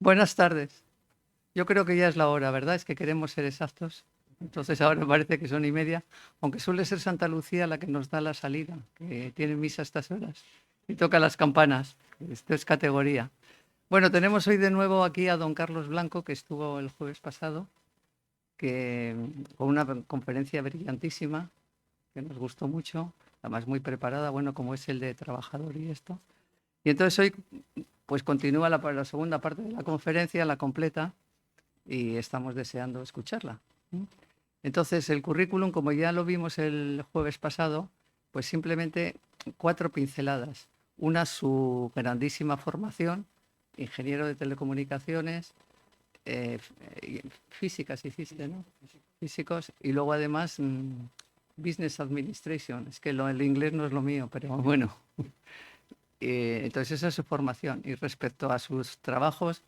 Buenas tardes. Yo creo que ya es la hora, ¿verdad? Es que queremos ser exactos. Entonces ahora parece que son y media, aunque suele ser Santa Lucía la que nos da la salida, que tiene misa a estas horas y toca las campanas. Esto es categoría. Bueno, tenemos hoy de nuevo aquí a don Carlos Blanco, que estuvo el jueves pasado, que con una conferencia brillantísima, que nos gustó mucho, además muy preparada, bueno, como es el de trabajador y esto. Y entonces hoy pues continúa la segunda parte de la conferencia, la completa, y estamos deseando escucharla. Entonces, el currículum, como ya lo vimos el jueves pasado, pues simplemente 4 pinceladas. Una, su grandísima formación, ingeniero de telecomunicaciones, físicas hiciste, ¿no? Físicos, y luego además Business Administration. Es que el inglés no es lo mío, pero bueno. Entonces, esa es su formación. Y respecto a sus trabajos,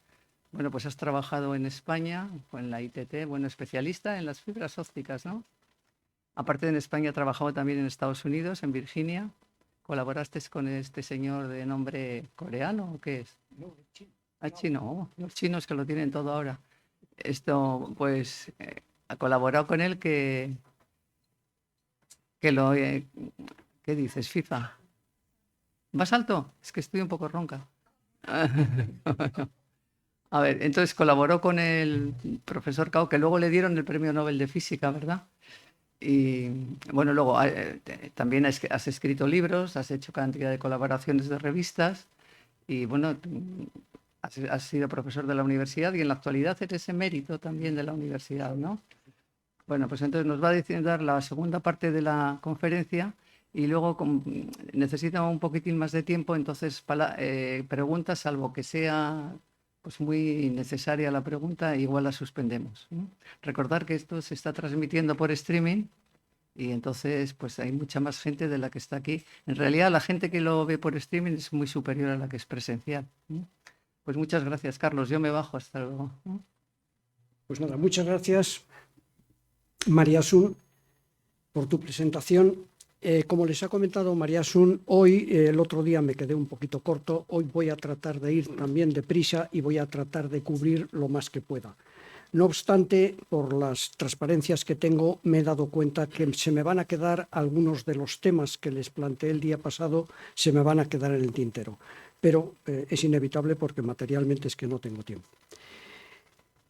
bueno, pues has trabajado en España, en la ITT, bueno, especialista en las fibras ópticas, ¿no? Aparte de en España, has trabajado también en Estados Unidos, en Virginia. ¿Colaboraste con este señor de nombre coreano o qué es? No, chino. Ah, chino. Los chinos que lo tienen todo ahora. Esto, pues, ha colaborado con él que lo... ¿qué dices? FIFA. ¿Vas alto? Es que estoy un poco ronca. A ver, entonces colaboró con el profesor Cao, que luego le dieron el premio Nobel de Física, ¿verdad? Y bueno, luego también has escrito libros, has hecho cantidad de colaboraciones de revistas y bueno, has sido profesor de la universidad y en la actualidad eres emérito también de la universidad, ¿no? Bueno, pues entonces nos va a dar la segunda parte de la conferencia y luego necesita un poquitín más de tiempo, entonces preguntas, salvo que sea pues muy necesaria la pregunta, igual la suspendemos, ¿no? Recordar que esto se está transmitiendo por streaming y entonces pues hay mucha más gente de la que está aquí. En realidad la gente que lo ve por streaming es muy superior a la que es presencial, ¿no? Pues muchas gracias, Carlos. Yo me bajo. Hasta luego, ¿no? Pues nada, muchas gracias, María Asun, por tu presentación. Como les ha comentado María Asun, hoy, el otro día me quedé un poquito corto, hoy voy a tratar de ir también deprisa y voy a tratar de cubrir lo más que pueda. No obstante, por las transparencias que tengo, me he dado cuenta que se me van a quedar algunos de los temas que les planteé el día pasado, se me van a quedar en el tintero. Pero es inevitable porque materialmente es que no tengo tiempo.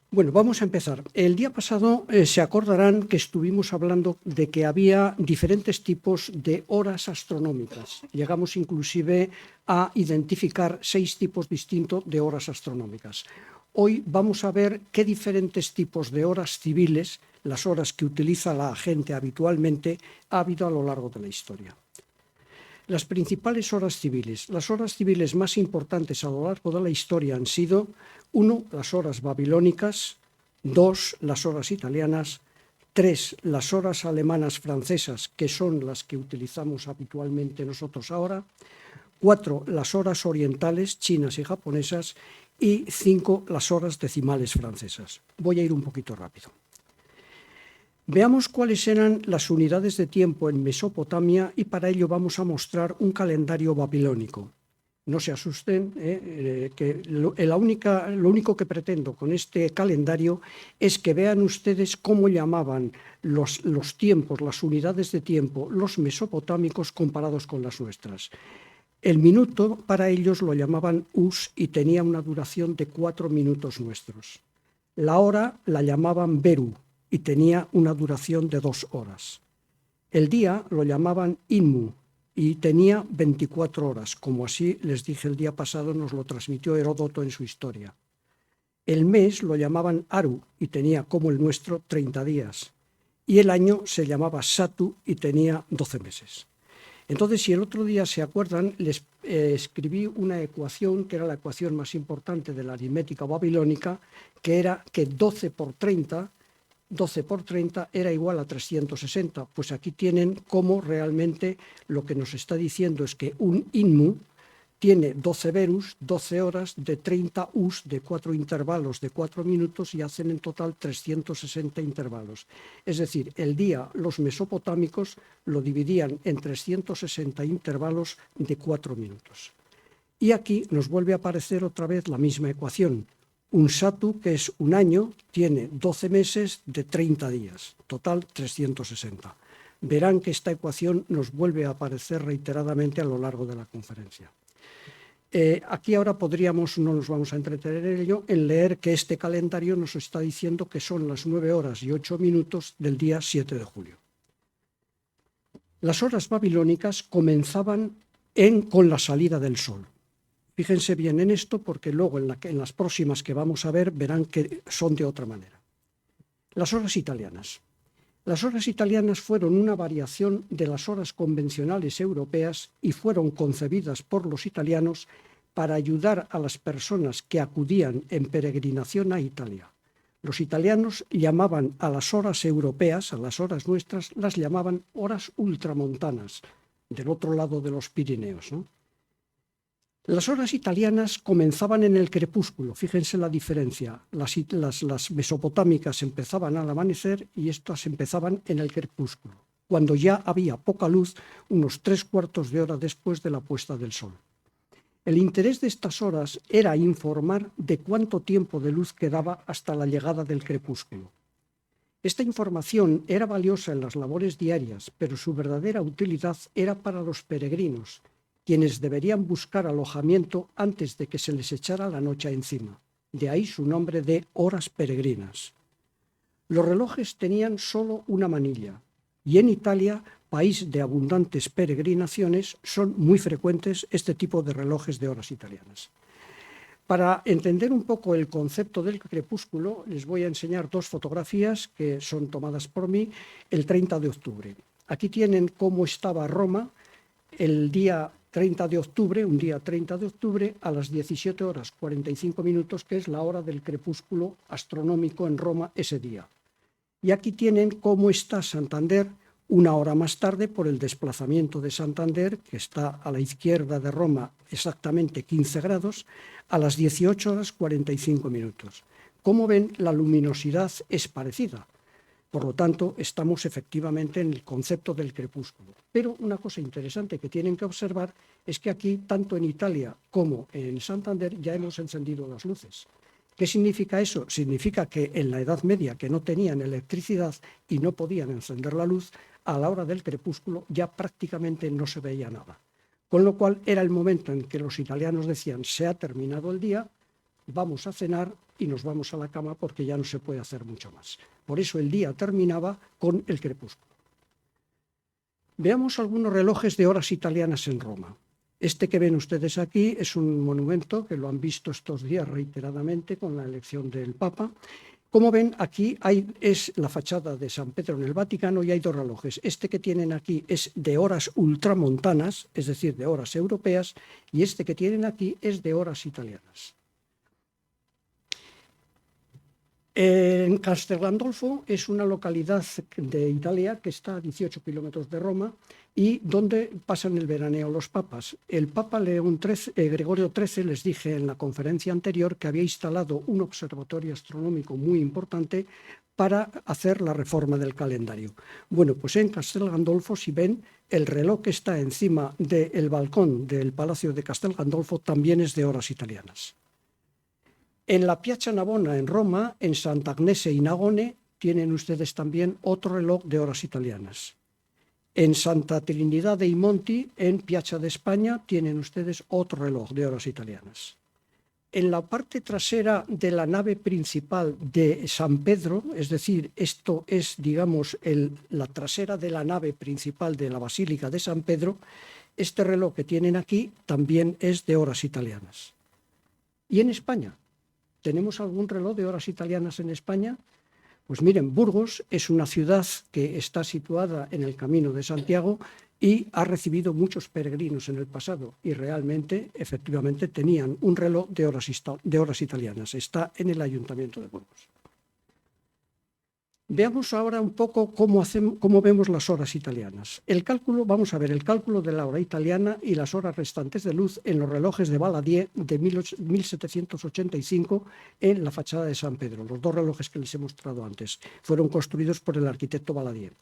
Bueno, vamos a empezar. El día pasado se acordarán que estuvimos hablando de que había diferentes tipos de horas astronómicas. Llegamos inclusive a identificar 6 tipos distintos de horas astronómicas. Hoy vamos a ver qué diferentes tipos de horas civiles, las horas que utiliza la gente habitualmente, ha habido a lo largo de la historia. Las principales horas civiles. Las horas civiles más importantes a lo largo de la historia han sido 1. Las horas babilónicas, 2. Las horas italianas, 3. Las horas alemanas francesas, que son las que utilizamos habitualmente nosotros ahora, 4. Las horas orientales, chinas y japonesas, y 5. Las horas decimales francesas. Voy a ir un poquito rápido. Veamos cuáles eran las unidades de tiempo en Mesopotamia y para ello vamos a mostrar un calendario babilónico. No se asusten, que lo único que pretendo con este calendario es que vean ustedes cómo llamaban los tiempos, las unidades de tiempo, los mesopotámicos comparados con las nuestras. El minuto para ellos lo llamaban us y tenía una duración de 4 minutos nuestros. La hora la llamaban beru y tenía una duración de 2 horas. El día lo llamaban inmu y tenía 24 horas, como así les dije el día pasado, nos lo transmitió Heródoto en su historia. El mes lo llamaban aru y tenía, como el nuestro, 30 días. Y el año se llamaba satu y tenía 12 meses. Entonces, si el otro día se acuerdan, les escribí una ecuación, que era la ecuación más importante de la aritmética babilónica, que era que 12 por 30 era igual a 360. Pues aquí tienen cómo realmente lo que nos está diciendo es que un inmu tiene 12 verus, 12 horas de 30 us, de 4 intervalos de 4 minutos y hacen en total 360 intervalos. Es decir, el día los mesopotámicos lo dividían en 360 intervalos de 4 minutos. Y aquí nos vuelve a aparecer otra vez la misma ecuación. Un satu, que es un año, tiene 12 meses de 30 días, total 360. Verán que esta ecuación nos vuelve a aparecer reiteradamente a lo largo de la conferencia. Aquí ahora no nos vamos a entretener en ello, en leer que este calendario nos está diciendo que son las 9 horas y 8 minutos del día 7 de julio. Las horas babilónicas comenzaban con la salida del sol. Fíjense bien en esto porque luego en las próximas que vamos a ver verán que son de otra manera. Las horas italianas. Las horas italianas fueron una variación de las horas convencionales europeas y fueron concebidas por los italianos para ayudar a las personas que acudían en peregrinación a Italia. Los italianos llamaban a las horas europeas, a las horas nuestras, las llamaban horas ultramontanas, del otro lado de los Pirineos, ¿no? Las horas italianas comenzaban en el crepúsculo, fíjense la diferencia. Las mesopotámicas empezaban al amanecer y estas empezaban en el crepúsculo, cuando ya había poca luz, unos 3/4 de hora después de la puesta del sol. El interés de estas horas era informar de cuánto tiempo de luz quedaba hasta la llegada del crepúsculo. Esta información era valiosa en las labores diarias, pero su verdadera utilidad era para los peregrinos, quienes deberían buscar alojamiento antes de que se les echara la noche encima. De ahí su nombre de horas peregrinas. Los relojes tenían solo una manilla, y en Italia, país de abundantes peregrinaciones, son muy frecuentes este tipo de relojes de horas italianas. Para entender un poco el concepto del crepúsculo, les voy a enseñar 2 fotografías que son tomadas por mí el 30 de octubre. Aquí tienen cómo estaba Roma el día 30 de octubre, un día 30 de octubre, a las 17 horas 45 minutos, que es la hora del crepúsculo astronómico en Roma ese día. Y aquí tienen cómo está Santander una hora más tarde por el desplazamiento de Santander, que está a la izquierda de Roma exactamente 15 grados, a las 18 horas 45 minutos. Como ven, la luminosidad es parecida. Por lo tanto, estamos efectivamente en el concepto del crepúsculo. Pero una cosa interesante que tienen que observar es que aquí, tanto en Italia como en Santander, ya hemos encendido las luces. ¿Qué significa eso? Significa que en la Edad Media, que no tenían electricidad y no podían encender la luz, a la hora del crepúsculo ya prácticamente no se veía nada. Con lo cual era el momento en que los italianos decían: se ha terminado el día, vamos a cenar y nos vamos a la cama porque ya no se puede hacer mucho más. Por eso el día terminaba con el crepúsculo. Veamos algunos relojes de horas italianas en Roma. Este que ven ustedes aquí es un monumento que lo han visto estos días reiteradamente con la elección del Papa. Como ven, aquí es la fachada de San Pedro en el Vaticano y hay 2 relojes. Este que tienen aquí es de horas ultramontanas, es decir, de horas europeas, y este que tienen aquí es de horas italianas. En Castel Gandolfo es una localidad de Italia que está a 18 kilómetros de Roma y donde pasan el veraneo los papas. El Papa Gregorio XIII, les dije en la conferencia anterior, que había instalado un observatorio astronómico muy importante para hacer la reforma del calendario. Bueno, pues en Castel Gandolfo, si ven, el reloj que está encima del balcón del Palacio de Castel Gandolfo también es de horas italianas. En la Piazza Navona en Roma, en Sant'Agnese in Agone, tienen ustedes también otro reloj de horas italianas. En Santa Trinidad dei Monti, en Piazza de España, tienen ustedes otro reloj de horas italianas. En la parte trasera de la nave principal de San Pedro, es decir, esto es, digamos, la trasera de la nave principal de la Basílica de San Pedro, este reloj que tienen aquí también es de horas italianas. ¿Y en España? ¿Tenemos algún reloj de horas italianas en España? Pues miren, Burgos es una ciudad que está situada en el Camino de Santiago y ha recibido muchos peregrinos en el pasado y realmente, efectivamente, tenían un reloj de horas italianas. Está en el Ayuntamiento de Burgos. Veamos ahora un poco cómo vemos las horas italianas. Vamos a ver el cálculo de la hora italiana y las horas restantes de luz en los relojes de Valadier de 1785 en la fachada de San Pedro. Los 2 relojes que les he mostrado antes fueron construidos por el arquitecto Valadier.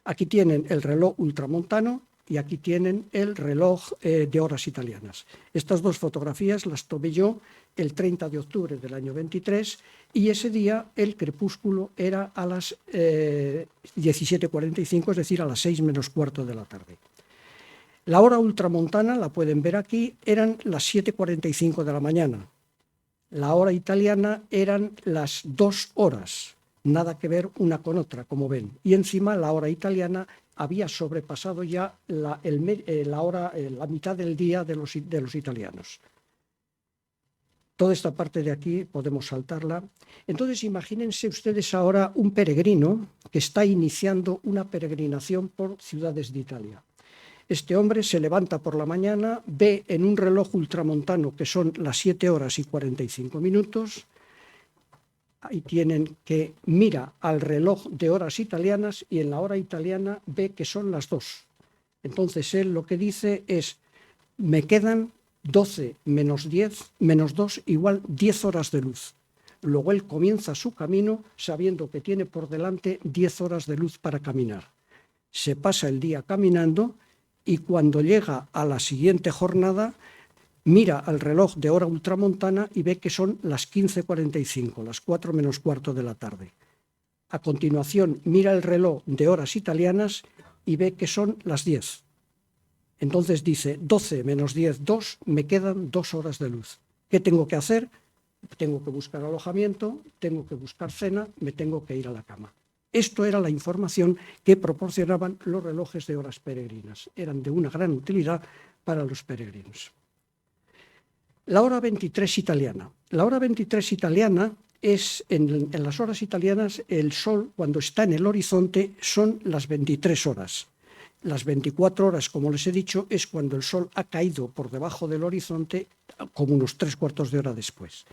Aquí tienen el reloj ultramontano y aquí tienen el reloj de horas italianas. Estas dos fotografías las tomé yo el 30 de octubre del año 23 y ese día el crepúsculo era a las 17:45, es decir, a las 6 menos cuarto de la tarde. La hora ultramontana, la pueden ver aquí, eran las 7:45 de la mañana. La hora italiana eran las 2 horas, nada que ver una con otra, como ven. Y encima la hora italiana había sobrepasado ya la mitad del día de los italianos. Toda esta parte de aquí podemos saltarla. Entonces, imagínense ustedes ahora un peregrino que está iniciando una peregrinación por ciudades de Italia. Este hombre se levanta por la mañana, ve en un reloj ultramontano que son las 7:45. Ahí tienen que mira al reloj de horas italianas y en la hora italiana ve que son las 2. Entonces él lo que dice es, me quedan 12 menos 10 menos 2 igual 10 horas de luz. Luego él comienza su camino sabiendo que tiene por delante 10 horas de luz para caminar. Se pasa el día caminando y cuando llega a la siguiente jornada mira al reloj de hora ultramontana y ve que son las 15:45, las 4 menos cuarto de la tarde. A continuación mira el reloj de horas italianas y ve que son las 10. Entonces dice, 12 menos 10, 2, me quedan 2 horas de luz. ¿Qué tengo que hacer? Tengo que buscar alojamiento, tengo que buscar cena, me tengo que ir a la cama. Esto era la información que proporcionaban los relojes de horas peregrinas. Eran de una gran utilidad para los peregrinos. La hora 23 italiana. La hora 23 italiana es, en las horas italianas, el sol cuando está en el horizonte son las 23 horas. Las 24 horas, como les he dicho, es cuando el sol ha caído por debajo del horizonte, como unos 3/4 de hora después.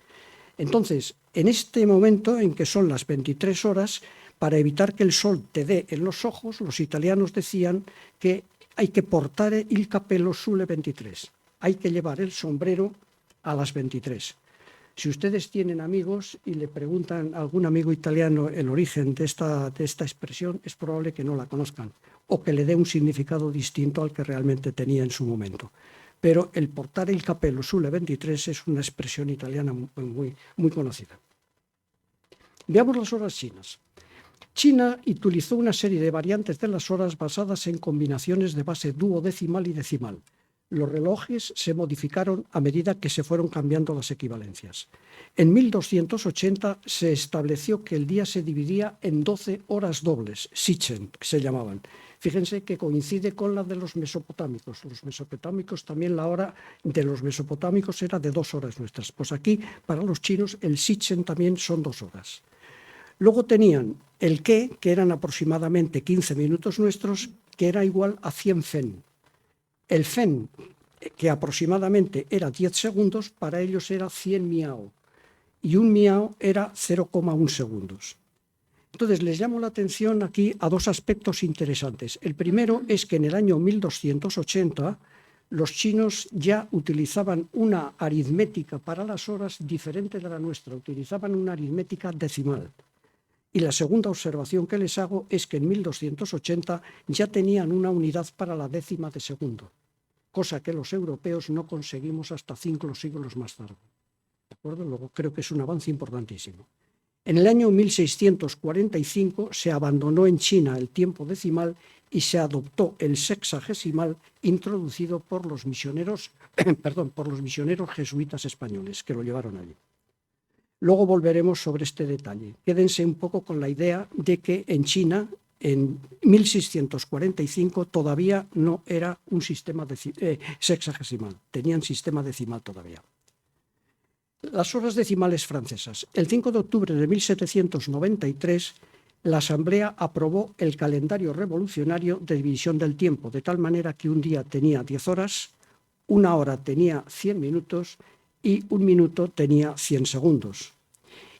Entonces, en este momento en que son las 23 horas, para evitar que el sol te dé en los ojos, los italianos decían que hay que portare il cappello sulle 23. Hay que llevar el sombrero a las 23. Si ustedes tienen amigos y le preguntan a algún amigo italiano el origen de esta expresión, es probable que no la conozcan o que le dé un significado distinto al que realmente tenía en su momento. Pero el portare il cappello sulle 23 es una expresión italiana muy, muy conocida. Veamos las horas chinas. China utilizó una serie de variantes de las horas basadas en combinaciones de base duodecimal y decimal. Los relojes se modificaron a medida que se fueron cambiando las equivalencias. En 1280 se estableció que el día se dividía en 12 horas dobles, Shichen, que se llamaban. Fíjense que coincide con la de los mesopotámicos. Los mesopotámicos, también la hora de los mesopotámicos era de 2 horas nuestras. Pues aquí, para los chinos, el Shichen también son 2 horas. Luego tenían el que eran aproximadamente 15 minutos nuestros, que era igual a 100 fen. El fen, que aproximadamente era 10 segundos, para ellos era 100 miao. Y un miao era 0,1 segundos. Entonces, les llamo la atención aquí a 2 aspectos interesantes. El primero es que en el año 1280 los chinos ya utilizaban una aritmética para las horas diferente de la nuestra, utilizaban una aritmética decimal. Y la segunda observación que les hago es que en 1280 ya tenían una unidad para la décima de segundo, cosa que los europeos no conseguimos hasta 5 siglos más tarde. ¿De acuerdo? Luego creo que es un avance importantísimo. En el año 1645 se abandonó en China el tiempo decimal y se adoptó el sexagesimal introducido por los misioneros, por los misioneros jesuitas españoles que lo llevaron allí. Luego volveremos sobre este detalle. Quédense un poco con la idea de que en China, en 1645, todavía no era un sistema sexagesimal, tenían sistema decimal todavía. Las horas decimales francesas. El 5 de octubre de 1793, la Asamblea aprobó el calendario revolucionario de división del tiempo, de tal manera que un día tenía 10 horas, una hora tenía 100 minutos y un minuto tenía 100 segundos.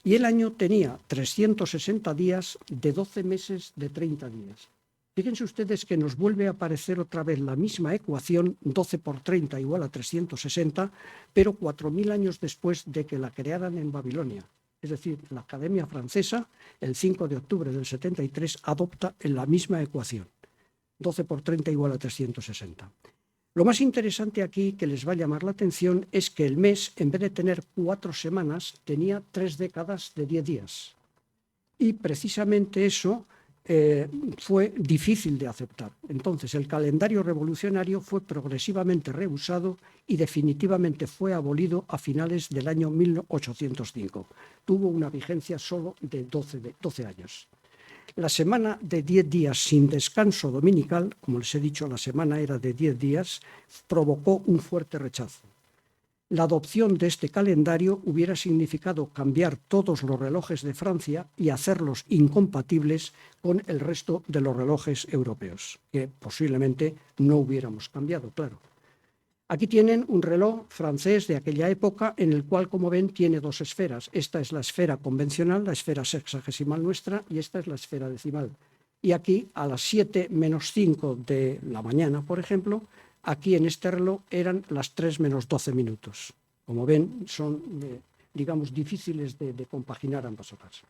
Y el año tenía 360 días de 12 meses de 30 días. Fíjense ustedes que nos vuelve a aparecer otra vez la misma ecuación, 12 por 30 igual a 360, pero 4.000 años después de que la crearan en Babilonia. Es decir, la Academia Francesa, el 5 de octubre del 73, adopta la misma ecuación. 12 por 30 igual a 360. Lo más interesante aquí que les va a llamar la atención es que el mes, en vez de tener 4 semanas, tenía 3 décadas de 10 días. Y precisamente eso fue difícil de aceptar. Entonces, el calendario revolucionario fue progresivamente rehusado y definitivamente fue abolido a finales del año 1805. Tuvo una vigencia solo de 12 años. La semana de 10 días sin descanso dominical, como les he dicho, la semana era de 10 días, provocó un fuerte rechazo. La adopción de este calendario hubiera significado cambiar todos los relojes de Francia y hacerlos incompatibles con el resto de los relojes europeos, que posiblemente no hubiéramos cambiado, claro. Aquí tienen un reloj francés de aquella época en el cual, como ven, tiene 2 esferas. Esta es la esfera convencional, la esfera sexagesimal nuestra, y esta es la esfera decimal. Y aquí, a las 7 menos 5 de la mañana, por ejemplo, aquí en este reloj eran las 3 menos 12 minutos. Como ven, son, digamos, difíciles de compaginar ambas horas.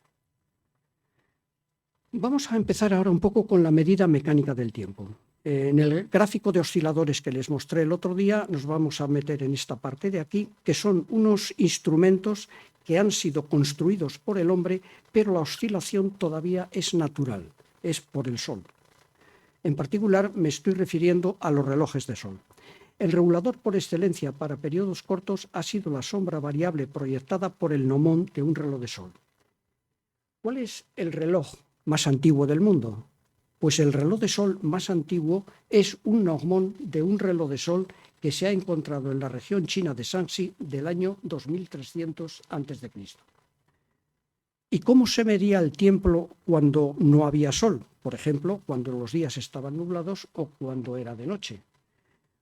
Vamos a empezar ahora un poco con la medida mecánica del tiempo. En el gráfico de osciladores que les mostré el otro día, nos vamos a meter en esta parte de aquí, que son unos instrumentos que han sido construidos por el hombre, pero la oscilación todavía es natural, es por el Sol. En particular, me estoy refiriendo a los relojes de sol. El regulador por excelencia para periodos cortos ha sido la sombra variable proyectada por el gnomón de un reloj de sol. ¿Cuál es el reloj más antiguo del mundo? Pues el reloj de sol más antiguo es un gnomón de un reloj de sol que se ha encontrado en la región china de Shanxi del año 2300 a.C. ¿Y cómo se medía el tiempo cuando no había sol? Por ejemplo, cuando los días estaban nublados o cuando era de noche.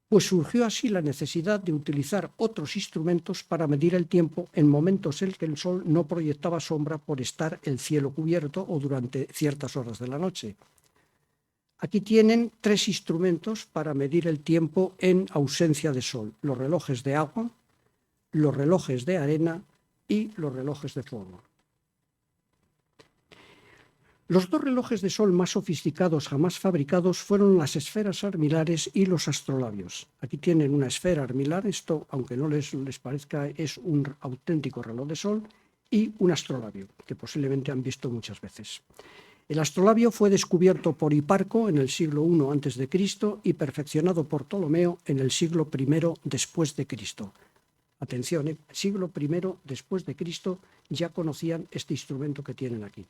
Pues surgió así la necesidad de utilizar otros instrumentos para medir el tiempo en momentos en que el sol no proyectaba sombra por estar el cielo cubierto o durante ciertas horas de la noche. Aquí tienen 3 instrumentos para medir el tiempo en ausencia de sol: los relojes de agua, los relojes de arena y los relojes de fuego. Los 2 relojes de sol más sofisticados jamás fabricados fueron las esferas armilares y los astrolabios. Aquí tienen una esfera armilar, esto, aunque no les parezca, es un auténtico reloj de sol, y un astrolabio, que posiblemente han visto muchas veces. El astrolabio fue descubierto por Hiparco en el siglo I a.C. y perfeccionado por Ptolomeo en el siglo I después de Cristo. Atención, siglo I después de Cristo ya conocían este instrumento que tienen aquí.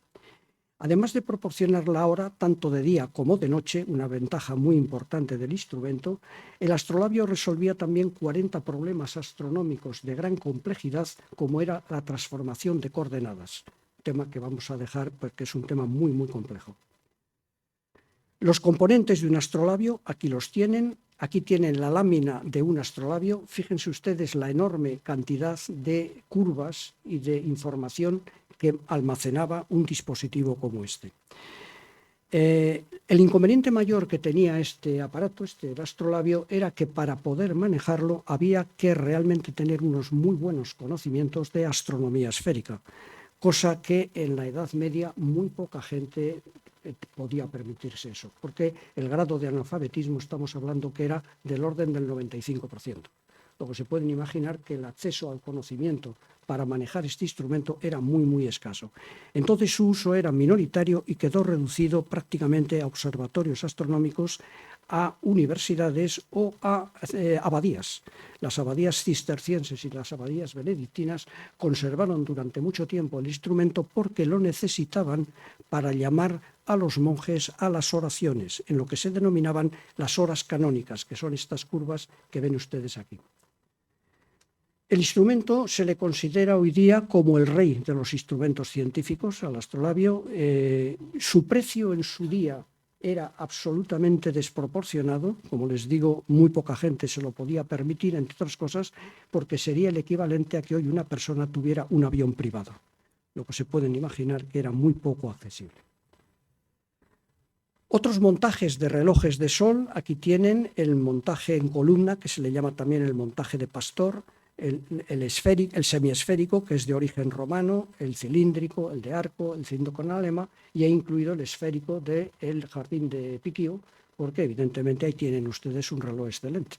Además de proporcionar la hora tanto de día como de noche, una ventaja muy importante del instrumento, el astrolabio resolvía también 40 problemas astronómicos de gran complejidad, como era la transformación de coordenadas, tema que vamos a dejar porque es un tema muy, muy complejo. Los componentes de un astrolabio, aquí los tienen. Aquí tienen la lámina de un astrolabio. Fíjense ustedes la enorme cantidad de curvas y de información que almacenaba un dispositivo como este. El inconveniente mayor que tenía este aparato, el astrolabio, era que para poder manejarlo había que realmente tener unos muy buenos conocimientos de astronomía esférica, cosa que en la Edad Media muy poca gente podía permitirse eso, porque el grado de analfabetismo estamos hablando que era del orden del 95%. Luego se pueden imaginar que el acceso al conocimiento para manejar este instrumento era muy, muy escaso. Entonces su uso era minoritario y quedó reducido prácticamente a observatorios astronómicos, a universidades o a abadías. Las abadías cistercienses y las abadías benedictinas conservaron durante mucho tiempo el instrumento porque lo necesitaban para llamar a los monjes a las oraciones, en lo que se denominaban las horas canónicas, que son estas curvas que ven ustedes aquí. El instrumento se le considera hoy día como el rey de los instrumentos científicos, al astrolabio. Su precio en su día era absolutamente desproporcionado. Como les digo, muy poca gente se lo podía permitir, entre otras cosas, porque sería el equivalente a que hoy una persona tuviera un avión privado. Lo que se pueden imaginar que era muy poco accesible. Otros montajes de relojes de sol, aquí tienen el montaje en columna, que se le llama también el montaje de Pastor, el semiesférico, que es de origen romano, el cilíndrico, el de arco, el cilindro con alema, y he incluido el esférico del jardín de Piquio, porque evidentemente ahí tienen ustedes un reloj excelente.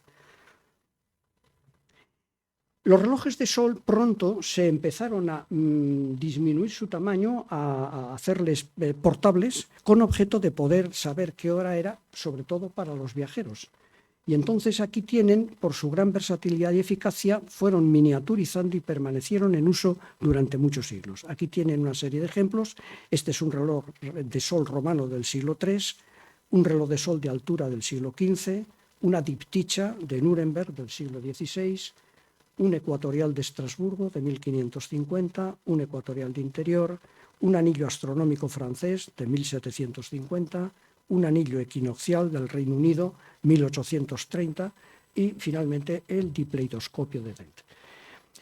Los relojes de sol pronto se empezaron a disminuir su tamaño, a hacerles portables, con objeto de poder saber qué hora era, sobre todo para los viajeros. Y entonces aquí tienen, por su gran versatilidad y eficacia, fueron miniaturizando y permanecieron en uso durante muchos siglos. Aquí tienen una serie de ejemplos. Este es un reloj de sol romano del siglo III, un reloj de sol de altura del siglo XV, una dipticha de Nuremberg del siglo XVI, un ecuatorial de Estrasburgo de 1550, un ecuatorial de interior, un anillo astronómico francés de 1750, un anillo equinoccial del Reino Unido 1830 y finalmente el dipleidoscopio de Dent.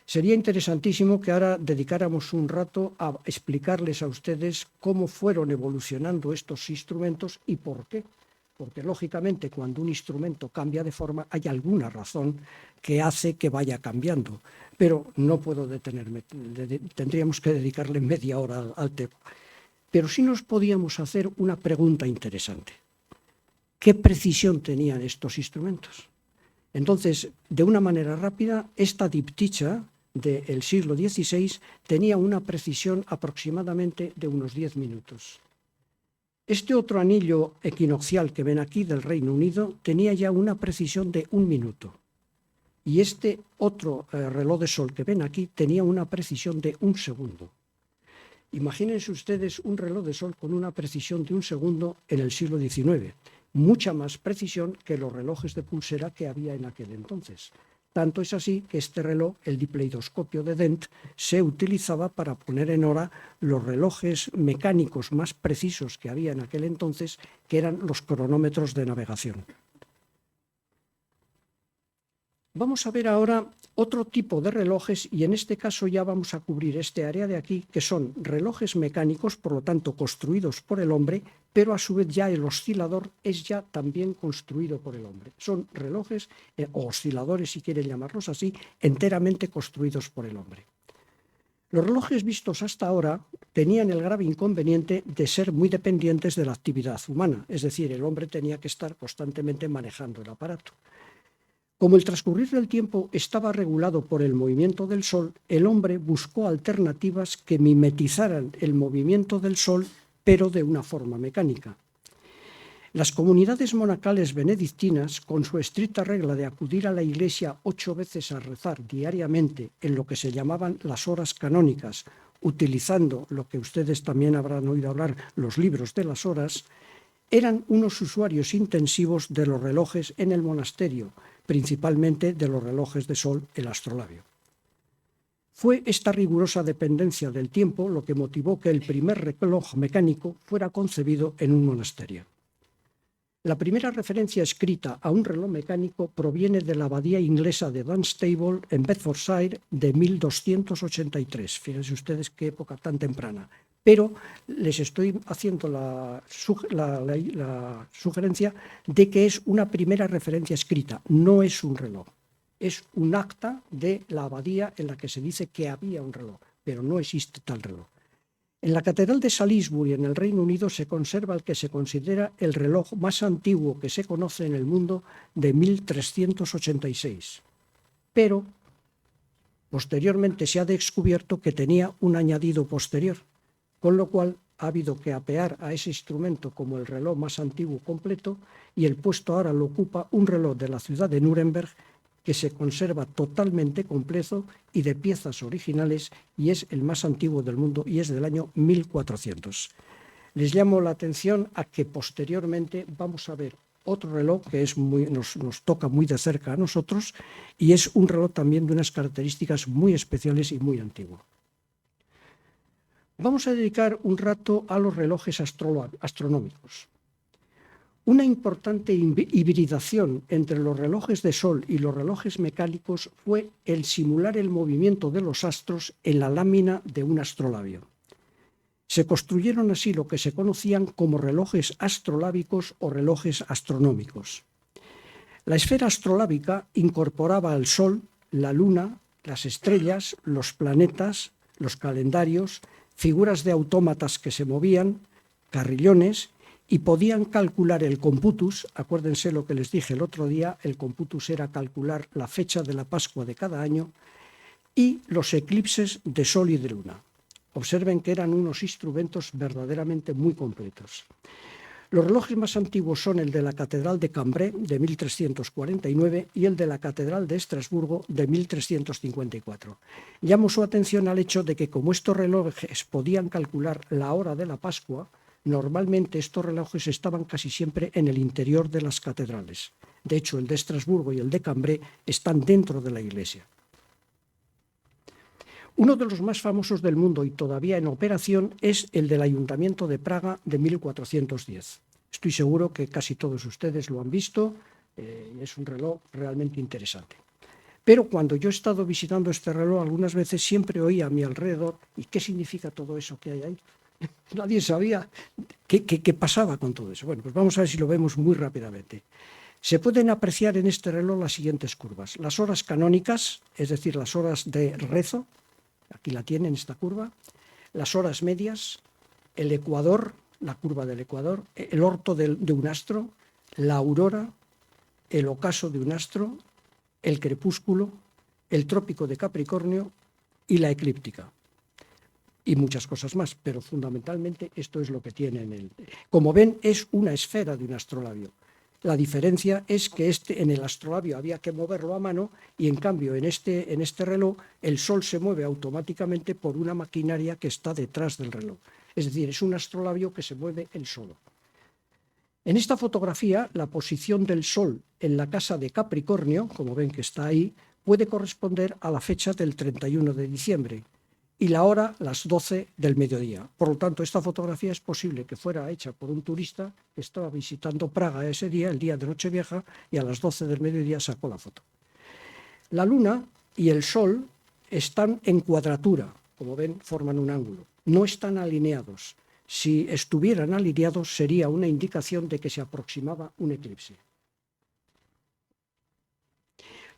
Sería interesantísimo que ahora dedicáramos un rato a explicarles a ustedes cómo fueron evolucionando estos instrumentos y por qué. Porque lógicamente cuando un instrumento cambia de forma hay alguna razón que hace que vaya cambiando, pero no puedo detenerme, tendríamos que dedicarle media hora al tema. Pero sí nos podíamos hacer una pregunta interesante. ¿Qué precisión tenían estos instrumentos? Entonces, de una manera rápida, esta dipticha del siglo XVI tenía una precisión aproximadamente de unos 10 minutos. Este otro anillo equinoccial que ven aquí del Reino Unido tenía ya una precisión de 1 minuto. Y este otro reloj de sol que ven aquí tenía una precisión de 1 segundo. Imagínense ustedes un reloj de sol con una precisión de 1 segundo en el siglo XIX. Mucha más precisión que los relojes de pulsera que había en aquel entonces. Tanto es así que este reloj, el dipleidoscopio de Dent, se utilizaba para poner en hora los relojes mecánicos más precisos que había en aquel entonces, que eran los cronómetros de navegación. Vamos a ver ahora otro tipo de relojes y en este caso ya vamos a cubrir este área de aquí, que son relojes mecánicos, por lo tanto construidos por el hombre, pero a su vez ya el oscilador es ya también construido por el hombre. Son relojes o osciladores, si quieren llamarlos así, enteramente construidos por el hombre. Los relojes vistos hasta ahora tenían el grave inconveniente de ser muy dependientes de la actividad humana, es decir, el hombre tenía que estar constantemente manejando el aparato. Como el transcurrir del tiempo estaba regulado por el movimiento del Sol, el hombre buscó alternativas que mimetizaran el movimiento del Sol, pero de una forma mecánica. Las comunidades monacales benedictinas, con su estricta regla de acudir a la iglesia 8 veces a rezar diariamente en lo que se llamaban las horas canónicas, utilizando lo que ustedes también habrán oído hablar, los libros de las horas, eran unos usuarios intensivos de los relojes en el monasterio, principalmente de los relojes de sol, el astrolabio. Fue esta rigurosa dependencia del tiempo lo que motivó que el primer reloj mecánico fuera concebido en un monasterio. La primera referencia escrita a un reloj mecánico proviene de la abadía inglesa de Dunstable en Bedfordshire de 1283. Fíjense ustedes qué época tan temprana. Pero les estoy haciendo la sugerencia de que es una primera referencia escrita, no es un reloj. Es un acta de la abadía en la que se dice que había un reloj, pero no existe tal reloj. En la Catedral de Salisbury, en el Reino Unido, se conserva el que se considera el reloj más antiguo que se conoce en el mundo, de 1386. Pero posteriormente se ha descubierto que tenía un añadido posterior, con lo cual ha habido que apear a ese instrumento como el reloj más antiguo completo y el puesto ahora lo ocupa un reloj de la ciudad de Nuremberg que se conserva totalmente completo y de piezas originales y es el más antiguo del mundo y es del año 1400. Les llamo la atención a que posteriormente vamos a ver otro reloj que nos toca muy de cerca a nosotros y es un reloj también de unas características muy especiales y muy antiguo. Vamos a dedicar un rato a los relojes astronómicos. Una importante hibridación entre los relojes de sol y los relojes mecánicos fue el simular el movimiento de los astros en la lámina de un astrolabio. Se construyeron así lo que se conocían como relojes astrolábicos o relojes astronómicos. La esfera astrolábica incorporaba al Sol, la Luna, las estrellas, los planetas, los calendarios, figuras de autómatas que se movían, carrillones y podían calcular el computus. Acuérdense lo que les dije el otro día, el computus era calcular la fecha de la Pascua de cada año y los eclipses de sol y de luna. Observen que eran unos instrumentos verdaderamente muy completos. Los relojes más antiguos son el de la Catedral de Cambrai de 1349 y el de la Catedral de Estrasburgo de 1354. Llamo su atención al hecho de que como estos relojes podían calcular la hora de la Pascua, normalmente estos relojes estaban casi siempre en el interior de las catedrales. De hecho, el de Estrasburgo y el de Cambrai están dentro de la iglesia. Uno de los más famosos del mundo y todavía en operación es el del Ayuntamiento de Praga de 1410. Estoy seguro que casi todos ustedes lo han visto, es un reloj realmente interesante. Pero cuando yo he estado visitando este reloj, algunas veces siempre oía a mi alrededor, ¿y qué significa todo eso que hay ahí? Nadie sabía qué pasaba con todo eso. Bueno, pues vamos a ver si lo vemos muy rápidamente. Se pueden apreciar en este reloj las siguientes curvas. Las horas canónicas, es decir, las horas de rezo, aquí la tienen, esta curva, las horas medias, el ecuador, la curva del ecuador, el orto de un astro, la aurora, el ocaso de un astro, el crepúsculo, el trópico de Capricornio y la eclíptica. Y muchas cosas más, pero fundamentalmente esto es lo que tiene en el... Como ven, es una esfera de un astrolabio. La diferencia es que en el astrolabio había que moverlo a mano y en cambio en este reloj el sol se mueve automáticamente por una maquinaria que está detrás del reloj. Es decir, es un astrolabio que se mueve él solo. En esta fotografía, la posición del sol en la casa de Capricornio, como ven que está ahí, puede corresponder a la fecha del 31 de diciembre. Y la hora, las 12 del mediodía. Por lo tanto, esta fotografía es posible que fuera hecha por un turista que estaba visitando Praga ese día, el día de Nochevieja, y a las 12 del mediodía sacó la foto. La luna y el sol están en cuadratura, como ven, forman un ángulo. No están alineados. Si estuvieran alineados, sería una indicación de que se aproximaba un eclipse.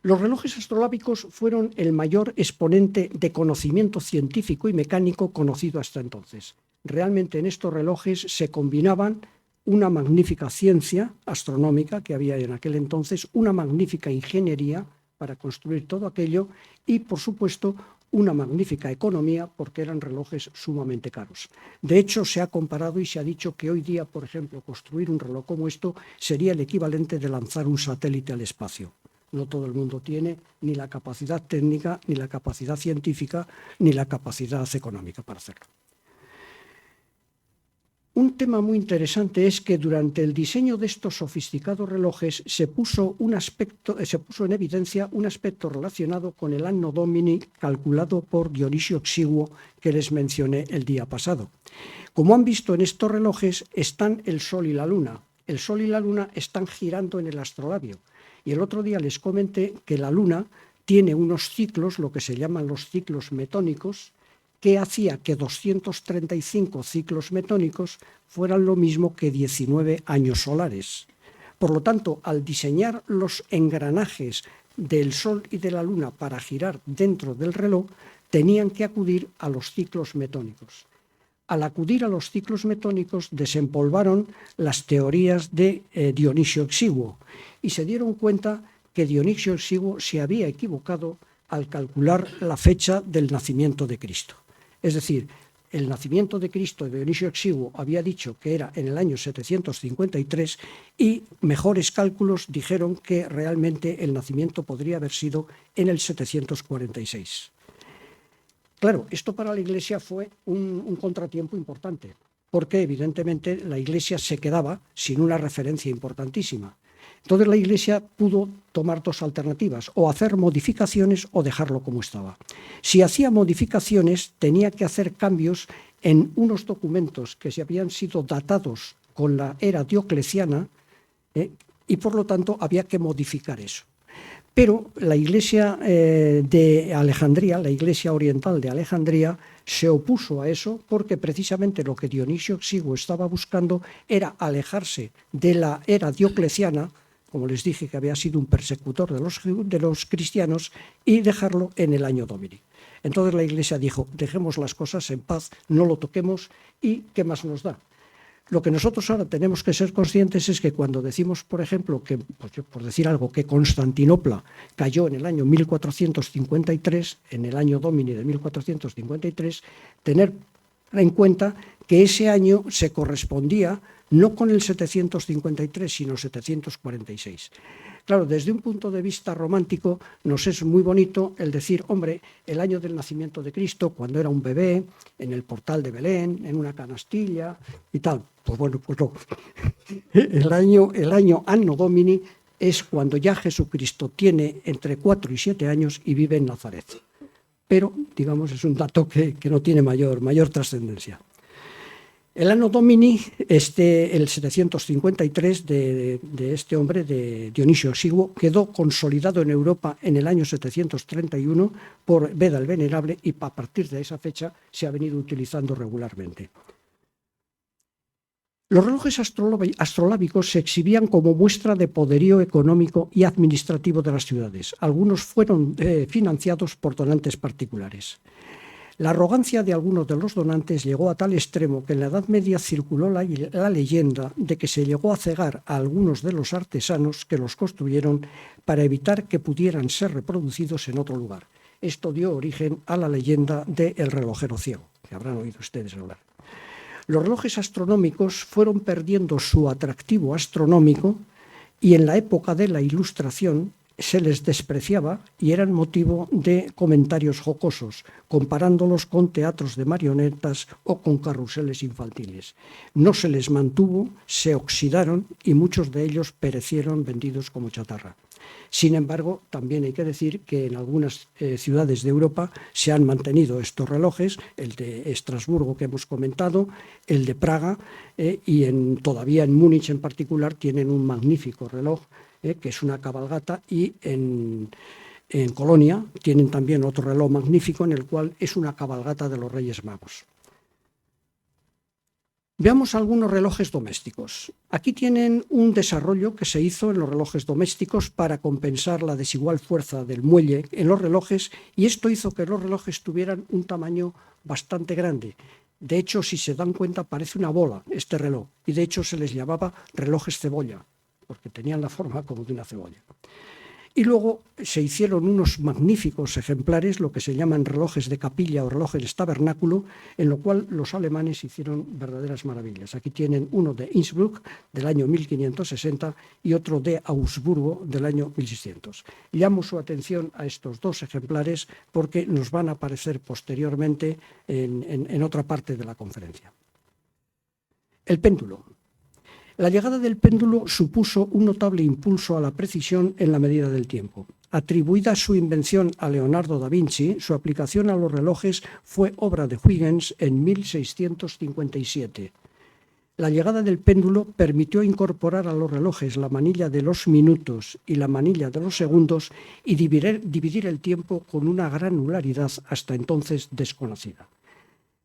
Los relojes astrolábicos fueron el mayor exponente de conocimiento científico y mecánico conocido hasta entonces. Realmente en estos relojes se combinaban una magnífica ciencia astronómica que había en aquel entonces, una magnífica ingeniería para construir todo aquello y, por supuesto, una magnífica economía porque eran relojes sumamente caros. De hecho, se ha comparado y se ha dicho que hoy día, por ejemplo, construir un reloj como esto sería el equivalente de lanzar un satélite al espacio. No todo el mundo tiene ni la capacidad técnica, ni la capacidad científica, ni la capacidad económica para hacerlo. Un tema muy interesante es que durante el diseño de estos sofisticados relojes se puso en evidencia un aspecto relacionado con el Anno Domini calculado por Dionisio Exiguo que les mencioné el día pasado. Como han visto en estos relojes están el Sol y la Luna. El Sol y la Luna están girando en el astrolabio. Y el otro día les comenté que la Luna tiene unos ciclos, lo que se llaman los ciclos metónicos, que hacía que 235 ciclos metónicos fueran lo mismo que 19 años solares. Por lo tanto, al diseñar los engranajes del Sol y de la Luna para girar dentro del reloj, tenían que acudir a los ciclos metónicos. Al acudir a los ciclos metónicos desempolvaron las teorías de Dionisio Exiguo y se dieron cuenta que Dionisio Exiguo se había equivocado al calcular la fecha del nacimiento de Cristo. Es decir, el nacimiento de Cristo de Dionisio Exiguo había dicho que era en el año 753 y mejores cálculos dijeron que realmente el nacimiento podría haber sido en el 746. Claro, esto para la Iglesia fue un contratiempo importante, porque evidentemente la Iglesia se quedaba sin una referencia importantísima. Entonces la Iglesia pudo tomar dos alternativas, o hacer modificaciones o dejarlo como estaba. Si hacía modificaciones, tenía que hacer cambios en unos documentos que se habían sido datados con la era diocleciana y por lo tanto había que modificar eso. Pero la Iglesia de Alejandría, la Iglesia oriental de Alejandría, se opuso a eso porque precisamente lo que Dionisio Exiguo estaba buscando era alejarse de la era diocleciana, como les dije que había sido un persecutor de los cristianos, y dejarlo en el año Domini. Entonces la Iglesia dijo, dejemos las cosas en paz, no lo toquemos y ¿qué más nos da? Lo que nosotros ahora tenemos que ser conscientes es que cuando decimos, por ejemplo, que, pues yo, por decir algo, que Constantinopla cayó en el año 1453, en el año Domini de 1453, tener en cuenta que ese año se correspondía no con el 753, sino 746. Claro, desde un punto de vista romántico nos es muy bonito el decir, hombre, el año del nacimiento de Cristo, cuando era un bebé, en el portal de Belén, en una canastilla y tal. Pues bueno, pues no. El año Anno Domini es cuando ya Jesucristo tiene entre 4 y 7 años y vive en Nazaret. Pero, digamos, es un dato que no tiene mayor trascendencia. El Anno Domini, el 753 de este hombre, de Dionisio Exiguo, quedó consolidado en Europa en el año 731 por Beda el Venerable y a partir de esa fecha se ha venido utilizando regularmente. Los relojes astrolábicos se exhibían como muestra de poderío económico y administrativo de las ciudades. Algunos fueron financiados por donantes particulares. La arrogancia de algunos de los donantes llegó a tal extremo que en la Edad Media circuló la leyenda de que se llegó a cegar a algunos de los artesanos que los construyeron para evitar que pudieran ser reproducidos en otro lugar. Esto dio origen a la leyenda del relojero ciego, que habrán oído ustedes hablar. Los relojes astronómicos fueron perdiendo su atractivo astronómico y en la época de la Ilustración se les despreciaba y eran motivo de comentarios jocosos, comparándolos con teatros de marionetas o con carruseles infantiles. No se les mantuvo, se oxidaron y muchos de ellos perecieron vendidos como chatarra. Sin embargo, también hay que decir que en algunas ciudades de Europa se han mantenido estos relojes, el de Estrasburgo que hemos comentado, el de Praga y todavía en Múnich en particular tienen un magnífico reloj que es una cabalgata, y en Colonia tienen también otro reloj magnífico en el cual es una cabalgata de los Reyes Magos. Veamos algunos relojes domésticos. Aquí tienen un desarrollo que se hizo en los relojes domésticos para compensar la desigual fuerza del muelle en los relojes, y esto hizo que los relojes tuvieran un tamaño bastante grande. De hecho, si se dan cuenta, parece una bola este reloj, y de hecho se les llamaba relojes cebolla, porque tenían la forma como de una cebolla. Y luego se hicieron unos magníficos ejemplares, lo que se llaman relojes de capilla o relojes tabernáculo, en lo cual los alemanes hicieron verdaderas maravillas. Aquí tienen uno de Innsbruck del año 1560 y otro de Augsburgo del año 1600. Llamo su atención a estos dos ejemplares porque nos van a aparecer posteriormente en otra parte de la conferencia. El péndulo. La llegada del péndulo supuso un notable impulso a la precisión en la medida del tiempo. Atribuida su invención a Leonardo da Vinci, su aplicación a los relojes fue obra de Huygens en 1657. La llegada del péndulo permitió incorporar a los relojes la manilla de los minutos y la manilla de los segundos y dividir el tiempo con una granularidad hasta entonces desconocida.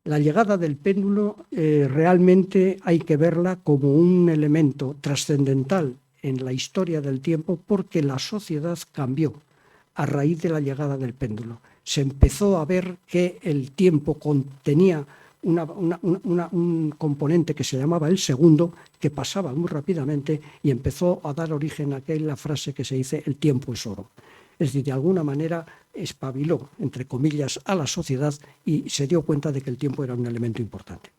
La llegada del péndulo realmente hay que verla como un elemento trascendental en la historia del tiempo porque la sociedad cambió a raíz de la llegada del péndulo. Se empezó a ver que el tiempo contenía un componente que se llamaba el segundo, que pasaba muy rápidamente y empezó a dar origen a aquella frase que se dice el tiempo es oro. Es decir, de alguna manera espabiló, entre comillas, a la sociedad y se dio cuenta de que el tiempo era un elemento importante.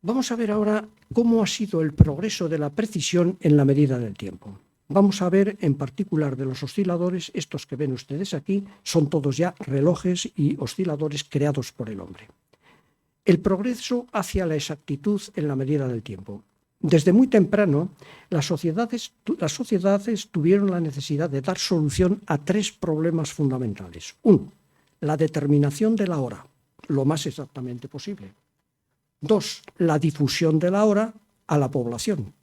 Vamos a ver ahora cómo ha sido el progreso de la precisión en la medida del tiempo. Vamos a ver en particular de los osciladores, estos que ven ustedes aquí, son todos ya relojes y osciladores creados por el hombre. El progreso hacia la exactitud en la medida del tiempo. Desde muy temprano, las sociedades tuvieron la necesidad de dar solución a tres problemas fundamentales. Uno, la determinación de la hora, lo más exactamente posible. Dos, la difusión de la hora a la población.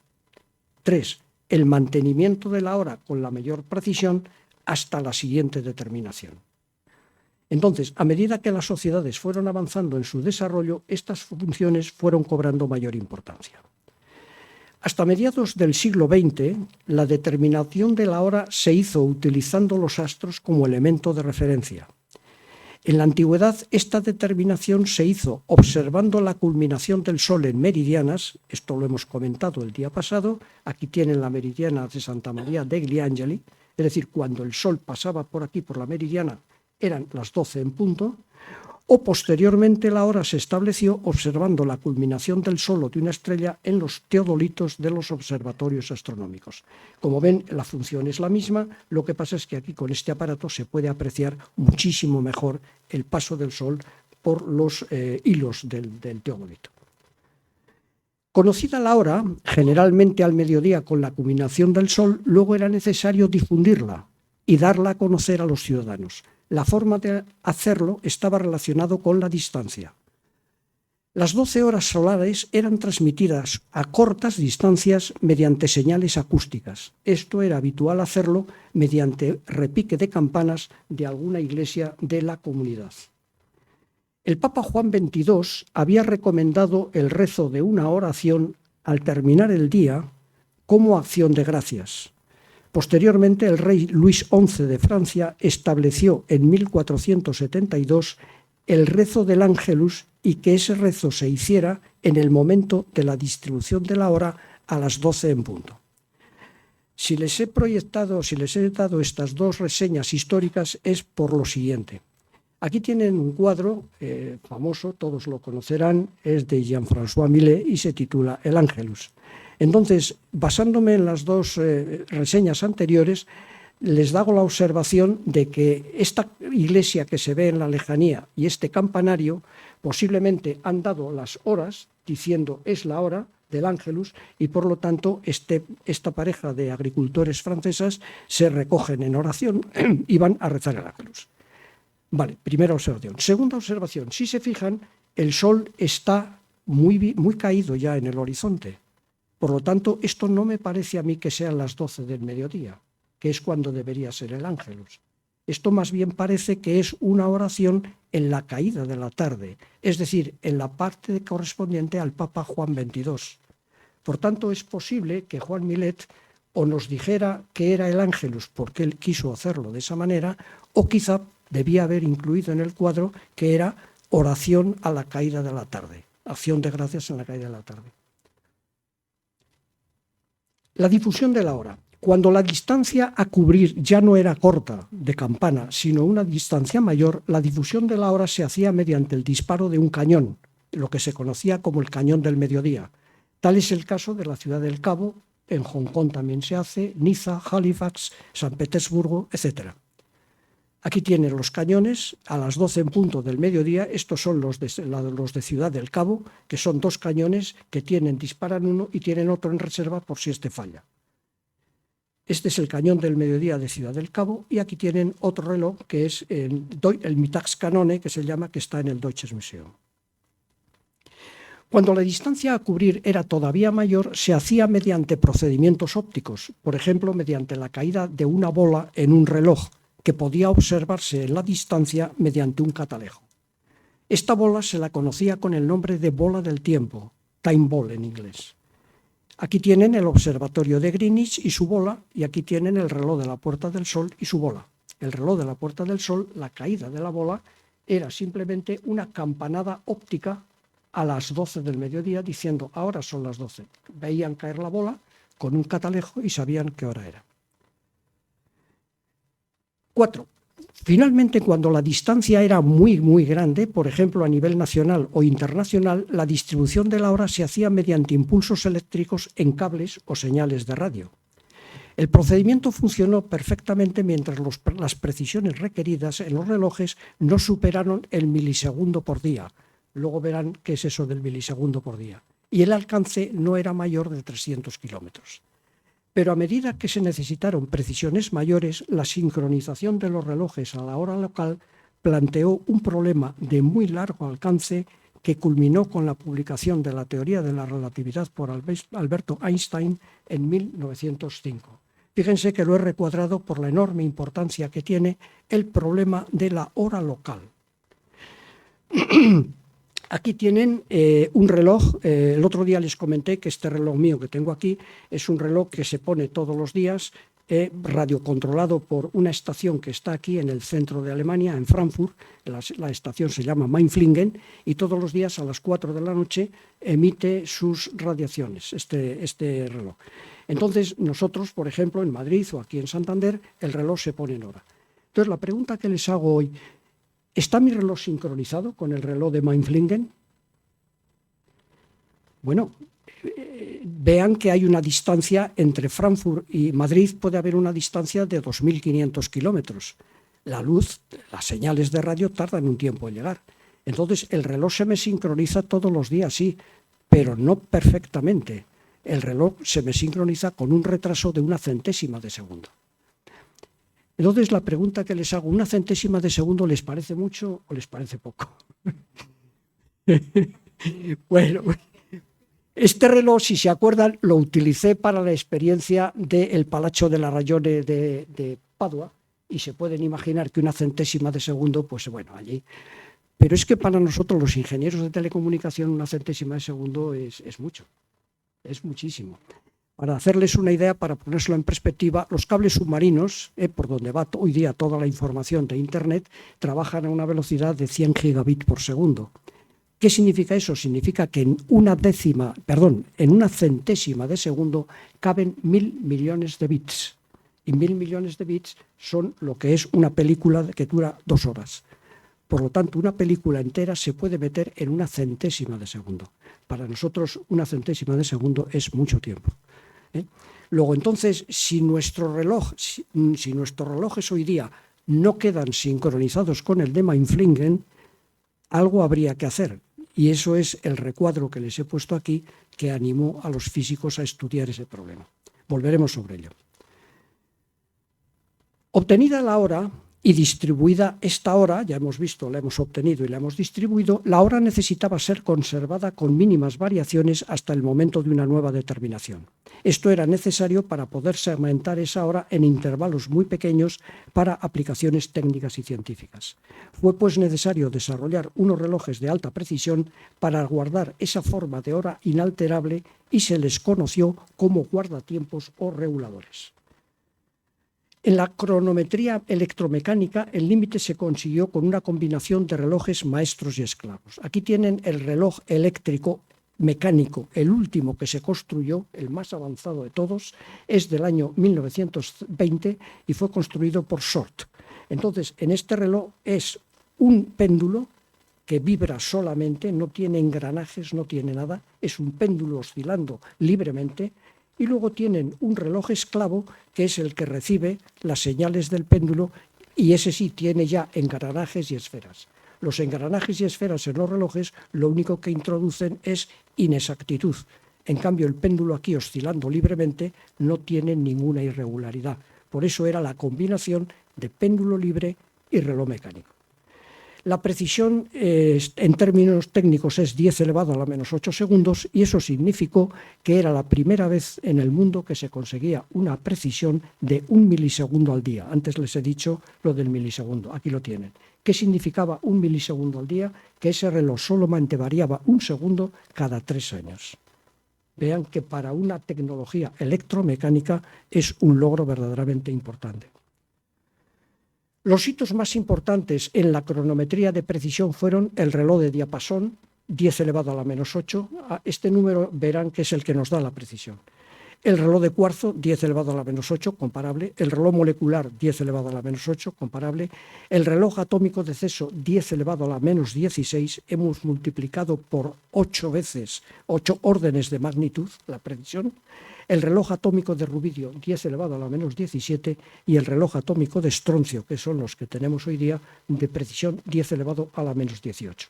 Tres, el mantenimiento de la hora con la mayor precisión hasta la siguiente determinación. Entonces, a medida que las sociedades fueron avanzando en su desarrollo, estas funciones fueron cobrando mayor importancia. Hasta mediados del siglo XX, la determinación de la hora se hizo utilizando los astros como elemento de referencia. En la antigüedad, esta determinación se hizo observando la culminación del Sol en meridianas, esto lo hemos comentado el día pasado, aquí tienen la meridiana de Santa María degli Angeli, es decir, cuando el Sol pasaba por aquí, por la meridiana, eran las 12 en punto, o posteriormente la hora se estableció observando la culminación del Sol o de una estrella en los teodolitos de los observatorios astronómicos. Como ven, la función es la misma, lo que pasa es que aquí con este aparato se puede apreciar muchísimo mejor el paso del Sol por los hilos del teodolito. Conocida la hora, generalmente al mediodía con la culminación del Sol, luego era necesario difundirla y darla a conocer a los ciudadanos. La forma de hacerlo estaba relacionado con la distancia. Las 12 horas solares eran transmitidas a cortas distancias mediante señales acústicas. Esto era habitual hacerlo mediante repique de campanas de alguna iglesia de la comunidad. El Papa Juan XXII había recomendado el rezo de una oración al terminar el día como acción de gracias. Posteriormente, el rey Luis XI de Francia estableció en 1472 el rezo del Ángelus y que ese rezo se hiciera en el momento de la distribución de la hora a las 12 en punto. Si les he dado estas dos reseñas históricas es por lo siguiente. Aquí tienen un cuadro famoso, todos lo conocerán, es de Jean-François Millet y se titula El Ángelus. Entonces, basándome en las dos reseñas anteriores, les hago la observación de que esta iglesia que se ve en la lejanía y este campanario posiblemente han dado las horas diciendo es la hora del Ángelus y por lo tanto esta pareja de agricultores francesas se recogen en oración y van a rezar el Ángelus. Vale, primera observación. Segunda observación, si se fijan, el sol está muy caído ya en el horizonte. Por lo tanto, esto no me parece a mí que sean las 12 del mediodía, que es cuando debería ser el Ángelus. Esto más bien parece que es una oración en la caída de la tarde, es decir, en la parte correspondiente al Papa Juan XXII. Por tanto, es posible que Juan Millet o nos dijera que era el Ángelus porque él quiso hacerlo de esa manera, o quizá debía haber incluido en el cuadro que era oración a la caída de la tarde, acción de gracias en la caída de la tarde. La difusión de la hora. Cuando la distancia a cubrir ya no era corta, de campana, sino una distancia mayor, la difusión de la hora se hacía mediante el disparo de un cañón, lo que se conocía como el cañón del mediodía. Tal es el caso de la ciudad del Cabo, en Hong Kong también se hace, Niza, Halifax, San Petersburgo, etc. Aquí tienen los cañones a las 12 en punto del mediodía. Estos son los de Ciudad del Cabo, que son dos cañones que disparan uno y tienen otro en reserva por si este falla. Este es el cañón del mediodía de Ciudad del Cabo y aquí tienen otro reloj que es el Mittagskanone, que se llama, que está en el Deutsches Museum. Cuando la distancia a cubrir era todavía mayor, se hacía mediante procedimientos ópticos, por ejemplo, mediante la caída de una bola en un reloj, que podía observarse en la distancia mediante un catalejo. Esta bola se la conocía con el nombre de bola del tiempo, time ball en inglés. Aquí tienen el observatorio de Greenwich y su bola, y aquí tienen el reloj de la Puerta del Sol y su bola. El reloj de la Puerta del Sol, la caída de la bola, era simplemente una campanada óptica a las 12 del mediodía diciendo ahora son las 12. Veían caer la bola con un catalejo y sabían qué hora era. 4. Finalmente, cuando la distancia era muy grande, por ejemplo a nivel nacional o internacional, la distribución de la hora se hacía mediante impulsos eléctricos en cables o señales de radio. El procedimiento funcionó perfectamente mientras las precisiones requeridas en los relojes no superaron el milisegundo por día. Luego verán qué es eso del milisegundo por día. Y el alcance no era mayor de 300 kilómetros. Pero a medida que se necesitaron precisiones mayores, la sincronización de los relojes a la hora local planteó un problema de muy largo alcance que culminó con la publicación de la teoría de la relatividad por Alberto Einstein en 1905. Fíjense que lo he recuadrado por la enorme importancia que tiene el problema de la hora local. Aquí tienen un reloj. El otro día les comenté que este reloj mío que tengo aquí es un reloj que se pone todos los días radiocontrolado por una estación que está aquí en el centro de Alemania, en Frankfurt. La estación se llama Mainflingen y todos los días a las 4 de la noche emite sus radiaciones, este reloj. Entonces nosotros, por ejemplo, en Madrid o aquí en Santander, el reloj se pone en hora. Entonces la pregunta que les hago hoy, ¿está mi reloj sincronizado con el reloj de Mainflingen? Bueno, vean que hay una distancia entre Frankfurt y Madrid, puede haber una distancia de 2.500 kilómetros. La luz, las señales de radio tardan un tiempo en llegar. Entonces el reloj se me sincroniza todos los días, sí, pero no perfectamente. El reloj se me sincroniza con un retraso de 1/100ª de segundo. Entonces la pregunta que les hago, ¿1/100ª de segundo les parece mucho o les parece poco? Bueno, este reloj, si se acuerdan, lo utilicé para la experiencia del Palazzo della Ragione de Padua, y se pueden imaginar que 1/100ª de segundo, pues bueno, allí. Pero es que para nosotros los ingenieros de telecomunicación 1/100ª de segundo es mucho, es muchísimo. Para hacerles una idea, para ponérselo en perspectiva, los cables submarinos, por donde va hoy día toda la información de Internet, trabajan a una velocidad de 100 gigabits por segundo. ¿Qué significa eso? Significa que en una centésima de segundo caben 1.000 millones de bits. Y 1.000 millones de bits son lo que es una película que dura 2 horas. Por lo tanto, una película entera se puede meter en 1/100ª de segundo. Para nosotros, 1/100ª de segundo es mucho tiempo. Luego, entonces, si nuestros relojes hoy día no quedan sincronizados con el de Mainflingen, algo habría que hacer. Y eso es el recuadro que les he puesto aquí, que animó a los físicos a estudiar ese problema. Volveremos sobre ello. Obtenida la hora y distribuida esta hora, ya hemos visto, la hemos obtenido y la hemos distribuido, la hora necesitaba ser conservada con mínimas variaciones hasta el momento de una nueva determinación. Esto era necesario para poder segmentar esa hora en intervalos muy pequeños para aplicaciones técnicas y científicas. Fue pues necesario desarrollar unos relojes de alta precisión para guardar esa forma de hora inalterable y se les conoció como guardatiempos o reguladores. En la cronometría electromecánica, el límite se consiguió con una combinación de relojes maestros y esclavos. Aquí tienen el reloj eléctrico mecánico, el último que se construyó, el más avanzado de todos, es del año 1920 y fue construido por Short. Entonces, en este reloj es un péndulo que vibra solamente, no tiene engranajes, no tiene nada, es un péndulo oscilando libremente. Y luego tienen un reloj esclavo, que es el que recibe las señales del péndulo, y ese sí tiene ya engranajes y esferas. Los engranajes y esferas en los relojes lo único que introducen es inexactitud. En cambio, el péndulo aquí oscilando libremente no tiene ninguna irregularidad. Por eso era la combinación de péndulo libre y reloj mecánico. La precisión en términos técnicos es 10 elevado a la menos 8 segundos y eso significó que era la primera vez en el mundo que se conseguía una precisión de 1 milisegundo al día. Antes les he dicho lo del milisegundo, aquí lo tienen. ¿Qué significaba 1 milisegundo al día? Que ese reloj solamente variaba 1 segundo cada 3 años. Vean que para una tecnología electromecánica es un logro verdaderamente importante. Los hitos más importantes en la cronometría de precisión fueron el reloj de diapasón, 10 elevado a la menos 8. Este número verán que es el que nos da la precisión. El reloj de cuarzo, 10 elevado a la menos 8, comparable. El reloj molecular, 10 elevado a la menos 8, comparable. El reloj atómico de Ceso, 10 elevado a la menos 16. Hemos multiplicado por 8 veces, 8 órdenes de magnitud, la precisión. El reloj atómico de rubidio, 10 elevado a la menos 17, y el reloj atómico de estroncio, que son los que tenemos hoy día, de precisión 10 elevado a la menos 18.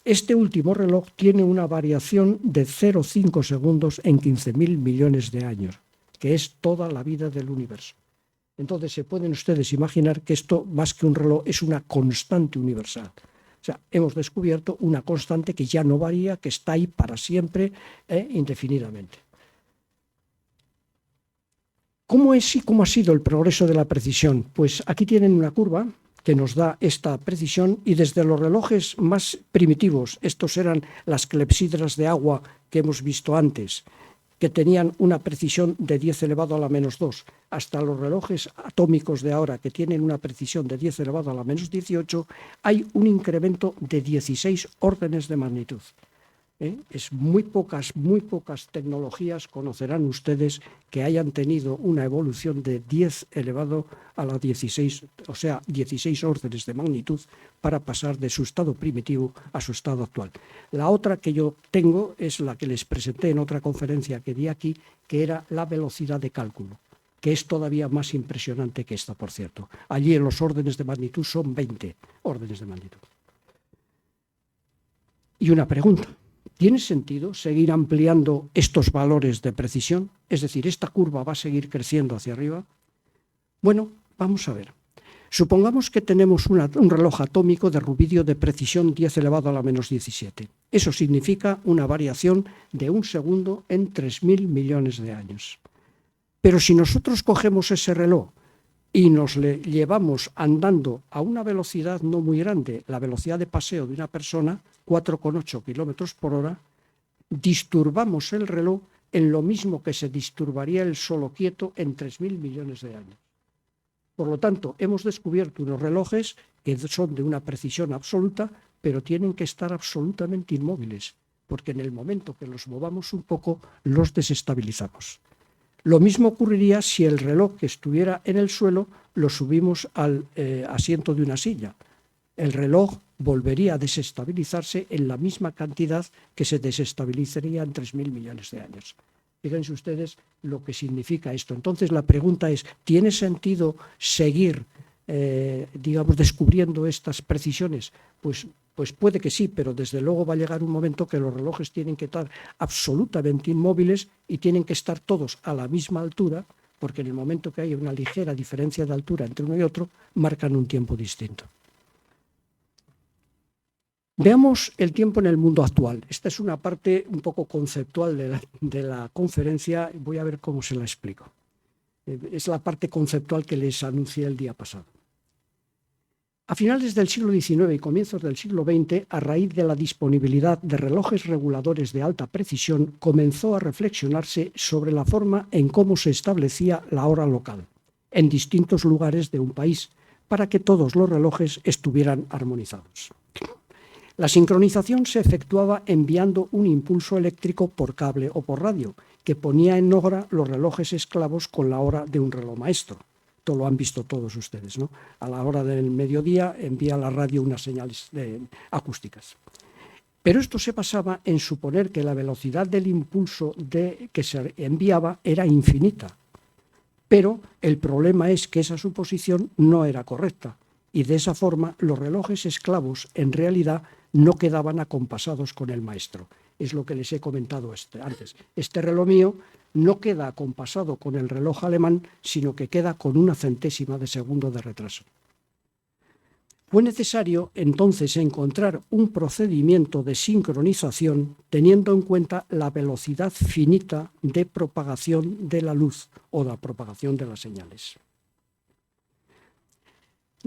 Este último reloj tiene una variación de 0,5 segundos en 15.000 millones de años, que es toda la vida del universo. Entonces se pueden ustedes imaginar que esto, más que un reloj, es una constante universal. O sea, hemos descubierto una constante que ya no varía, que está ahí para siempre e indefinidamente. ¿Cómo es y cómo ha sido el progreso de la precisión? Pues aquí tienen una curva que nos da esta precisión y desde los relojes más primitivos, estos eran las clepsidras de agua que hemos visto antes, que tenían una precisión de 10 elevado a la menos 2, hasta los relojes atómicos de ahora, que tienen una precisión de 10 elevado a la menos 18, hay un incremento de 16 órdenes de magnitud. Es muy pocas tecnologías conocerán ustedes que hayan tenido una evolución de 10 elevado a la 16, o sea, 16 órdenes de magnitud para pasar de su estado primitivo a su estado actual. La otra que yo tengo es la que les presenté en otra conferencia que di aquí, que era la velocidad de cálculo, que es todavía más impresionante que esta, por cierto. Allí en los órdenes de magnitud son 20 órdenes de magnitud. Y una pregunta. ¿Tiene sentido seguir ampliando estos valores de precisión? Es decir, ¿esta curva va a seguir creciendo hacia arriba? Bueno, vamos a ver. Supongamos que tenemos un reloj atómico de rubidio de precisión 10 elevado a la menos 17. Eso significa una variación de 1 segundo en 3.000 millones de años. Pero si nosotros cogemos ese reloj y nos le llevamos andando a una velocidad no muy grande, la velocidad de paseo de una persona, 4,8 kilómetros por hora, disturbamos el reloj en lo mismo que se disturbaría el solo quieto en 3.000 millones de años. Por lo tanto, hemos descubierto unos relojes que son de una precisión absoluta, pero tienen que estar absolutamente inmóviles, porque en el momento que los movamos un poco, los desestabilizamos. Lo mismo ocurriría si el reloj que estuviera en el suelo lo subimos al asiento de una silla. El reloj volvería a desestabilizarse en la misma cantidad que se desestabilizaría en 3.000 millones de años. Fíjense ustedes lo que significa esto. Entonces la pregunta es, ¿tiene sentido seguir, descubriendo estas precisiones? Pues puede que sí, pero desde luego va a llegar un momento que los relojes tienen que estar absolutamente inmóviles y tienen que estar todos a la misma altura, porque en el momento que haya una ligera diferencia de altura entre uno y otro, marcan un tiempo distinto. Veamos el tiempo en el mundo actual. Esta es una parte un poco conceptual de la conferencia. Voy a ver cómo se la explico. Es la parte conceptual que les anuncié el día pasado. A finales del siglo XIX y comienzos del siglo XX, a raíz de la disponibilidad de relojes reguladores de alta precisión, comenzó a reflexionarse sobre la forma en cómo se establecía la hora local, en distintos lugares de un país, para que todos los relojes estuvieran armonizados. La sincronización se efectuaba enviando un impulso eléctrico por cable o por radio, que ponía en hora los relojes esclavos con la hora de un reloj maestro. Esto lo han visto todos ustedes, ¿no? A la hora del mediodía envía la radio unas señales acústicas. Pero esto se basaba en suponer que la velocidad del impulso que se enviaba era infinita. Pero el problema es que esa suposición no era correcta, y de esa forma los relojes esclavos en realidad no quedaban acompasados con el maestro. Es lo que les he comentado antes. Este reloj mío no queda acompasado con el reloj alemán, sino que queda con 1/100ª de segundo de retraso. Fue necesario entonces encontrar un procedimiento de sincronización teniendo en cuenta la velocidad finita de propagación de la luz o la propagación de las señales.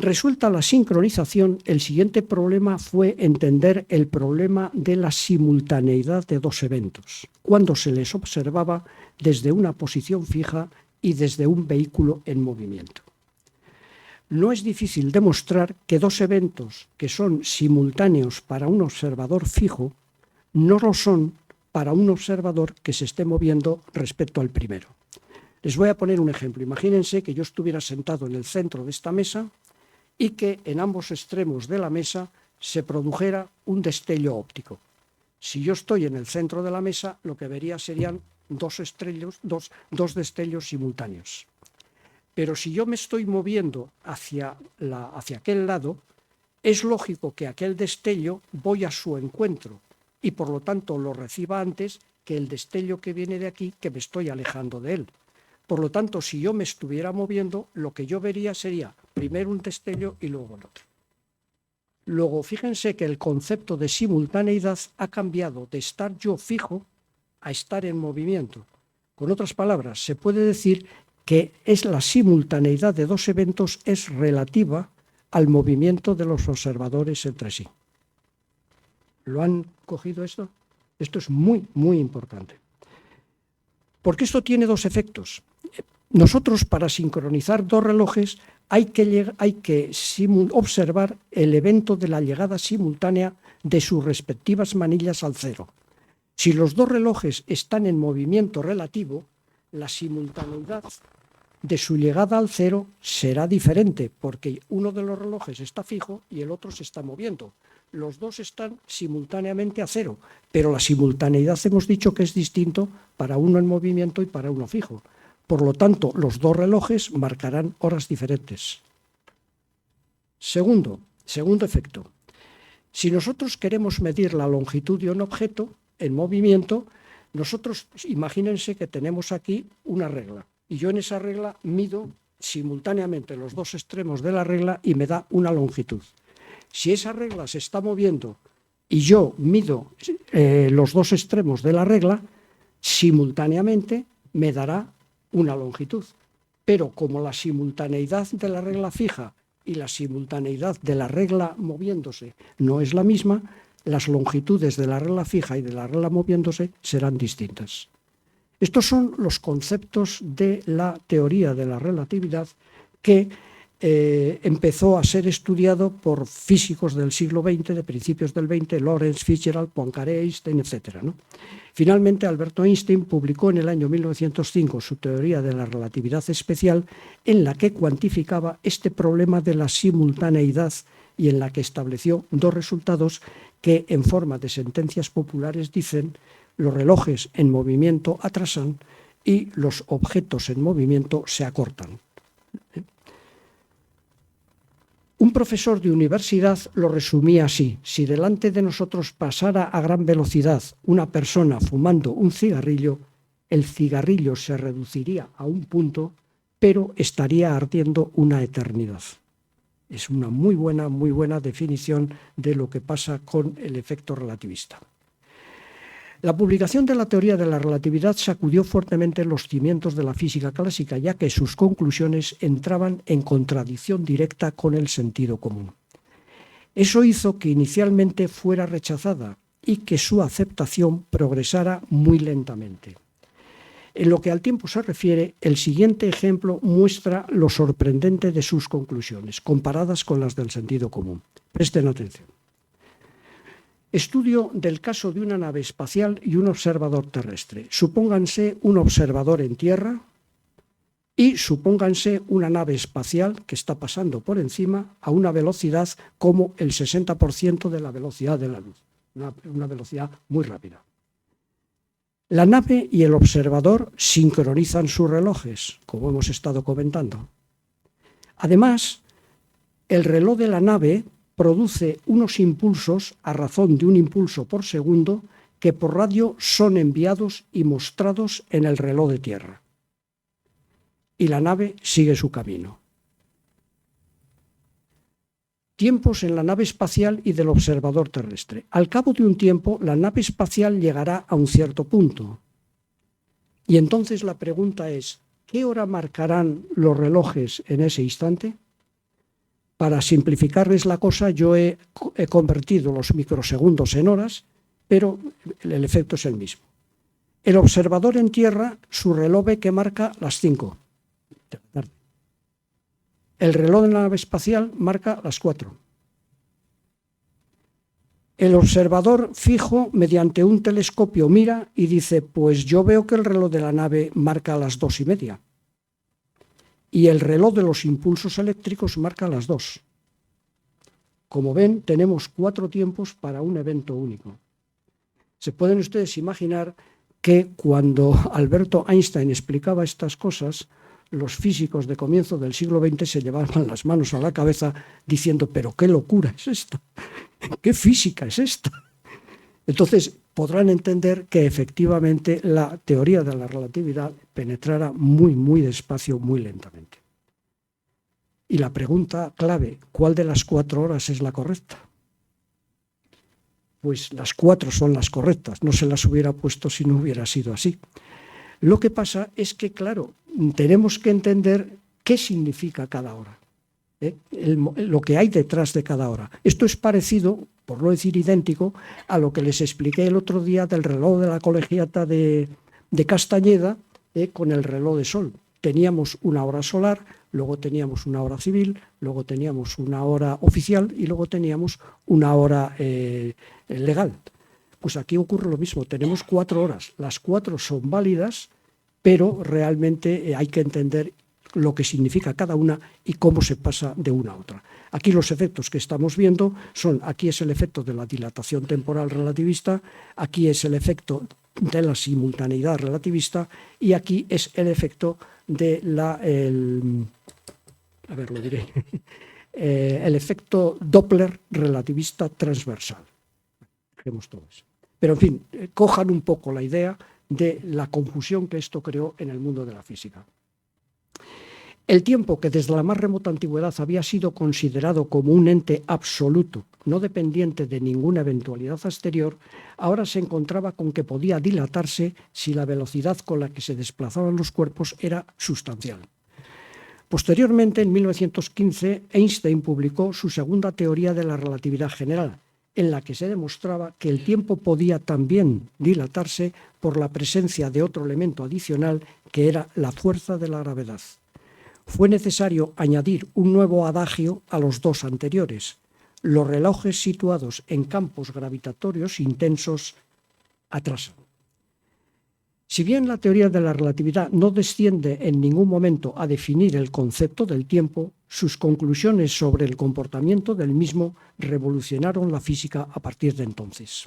Resuelta la sincronización, el siguiente problema fue entender el problema de la simultaneidad de dos eventos, cuando se les observaba desde una posición fija y desde un vehículo en movimiento. No es difícil demostrar que dos eventos que son simultáneos para un observador fijo no lo son para un observador que se esté moviendo respecto al primero. Les voy a poner un ejemplo. Imagínense que yo estuviera sentado en el centro de esta mesa y que en ambos extremos de la mesa se produjera un destello óptico. Si yo estoy en el centro de la mesa, lo que vería serían dos destellos simultáneos. Pero si yo me estoy moviendo hacia aquel lado, es lógico que aquel destello voy a su encuentro y por lo tanto lo reciba antes que el destello que viene de aquí, que me estoy alejando de él. Por lo tanto, si yo me estuviera moviendo, lo que yo vería sería primero un destello y luego el otro. Luego, fíjense que el concepto de simultaneidad ha cambiado de estar yo fijo a estar en movimiento. Con otras palabras, se puede decir que la simultaneidad de dos eventos es relativa al movimiento de los observadores entre sí. ¿Lo han cogido esto? Esto es muy, muy importante. Porque esto tiene dos efectos. Nosotros, para sincronizar dos relojes, hay que observar el evento de la llegada simultánea de sus respectivas manillas al cero. Si los dos relojes están en movimiento relativo, la simultaneidad de su llegada al cero será diferente, porque uno de los relojes está fijo y el otro se está moviendo. Los dos están simultáneamente a cero, pero la simultaneidad hemos dicho que es distinto para uno en movimiento y para uno fijo. Por lo tanto, los dos relojes marcarán horas diferentes. Segundo efecto. Si nosotros queremos medir la longitud de un objeto en movimiento, nosotros imagínense que tenemos aquí una regla y yo en esa regla mido simultáneamente los dos extremos de la regla y me da una longitud. Si esa regla se está moviendo y yo mido los dos extremos de la regla, simultáneamente me dará una longitud. Pero como la simultaneidad de la regla fija y la simultaneidad de la regla moviéndose no es la misma, las longitudes de la regla fija y de la regla moviéndose serán distintas. Estos son los conceptos de la teoría de la relatividad que empezó a ser estudiado por físicos del siglo XX, de principios del XX, Lorentz, Fitzgerald, Poincaré, Einstein, etc., ¿no? Finalmente, Alberto Einstein publicó en el año 1905 su teoría de la relatividad especial, en la que cuantificaba este problema de la simultaneidad y en la que estableció dos resultados que, en forma de sentencias populares, dicen: los relojes en movimiento atrasan y los objetos en movimiento se acortan. Un profesor de universidad lo resumía así: si delante de nosotros pasara a gran velocidad una persona fumando un cigarrillo, el cigarrillo se reduciría a un punto, pero estaría ardiendo una eternidad. Es una muy buena definición de lo que pasa con el efecto relativista. La publicación de la teoría de la relatividad sacudió fuertemente los cimientos de la física clásica, ya que sus conclusiones entraban en contradicción directa con el sentido común. Eso hizo que inicialmente fuera rechazada y que su aceptación progresara muy lentamente. En lo que al tiempo se refiere, el siguiente ejemplo muestra lo sorprendente de sus conclusiones, comparadas con las del sentido común. Presten atención. Estudio del caso de una nave espacial y un observador terrestre. Supónganse un observador en tierra y supónganse una nave espacial que está pasando por encima a una velocidad como el 60% de la velocidad de la luz. Una velocidad muy rápida. La nave y el observador sincronizan sus relojes, como hemos estado comentando. Además, el reloj de la nave produce unos impulsos a razón de un impulso por segundo que por radio son enviados y mostrados en el reloj de tierra. Y la nave sigue su camino. Tiempos en la nave espacial y del observador terrestre. Al cabo de un tiempo, la nave espacial llegará a un cierto punto. Y entonces la pregunta es: ¿qué hora marcarán los relojes en ese instante? Para simplificarles la cosa, yo he convertido los microsegundos en horas, pero el efecto es el mismo. El observador en tierra, su reloj ve que marca las 5 de la tarde. El reloj de la nave espacial marca las 4. El observador fijo, mediante un telescopio, mira y dice: pues yo veo que el reloj de la nave marca las 2:30. Y el reloj de los impulsos eléctricos marca las 2. Como ven, tenemos 4 tiempos para un evento único. Se pueden ustedes imaginar que cuando Alberto Einstein explicaba estas cosas, los físicos de comienzo del siglo XX se llevaban las manos a la cabeza diciendo: pero qué locura es esta, qué física es esta. Entonces podrán entender que efectivamente la teoría de la relatividad penetrara muy despacio, muy lentamente. Y la pregunta clave: ¿cuál de las 4 horas es la correcta? Pues las 4 son las correctas, no se las hubiera puesto si no hubiera sido así. Lo que pasa es que, claro, tenemos que entender qué significa cada hora, lo que hay detrás de cada hora. Esto es parecido, por no decir idéntico, a lo que les expliqué el otro día del reloj de la colegiata de Castañeda, con el reloj de sol. Teníamos una hora solar, luego teníamos una hora civil, luego teníamos una hora oficial y luego teníamos una hora legal. Pues aquí ocurre lo mismo, tenemos 4 horas, las 4 son válidas, pero realmente hay que entender lo que significa cada una y cómo se pasa de una a otra. Aquí los efectos que estamos viendo son, aquí es el efecto de la dilatación temporal relativista, aquí es el efecto de la simultaneidad relativista y aquí es el efecto de el efecto Doppler relativista transversal. Dejemos todo eso. Pero en fin, cojan un poco la idea de la confusión que esto creó en el mundo de la física. El tiempo, que desde la más remota antigüedad había sido considerado como un ente absoluto, no dependiente de ninguna eventualidad exterior, ahora se encontraba con que podía dilatarse si la velocidad con la que se desplazaban los cuerpos era sustancial. Posteriormente, en 1915, Einstein publicó su segunda teoría de la relatividad general, en la que se demostraba que el tiempo podía también dilatarse por la presencia de otro elemento adicional, que era la fuerza de la gravedad. Fue necesario añadir un nuevo adagio a los 2 anteriores. Los relojes situados en campos gravitatorios intensos atrasan. Si bien la teoría de la relatividad no desciende en ningún momento a definir el concepto del tiempo, sus conclusiones sobre el comportamiento del mismo revolucionaron la física a partir de entonces.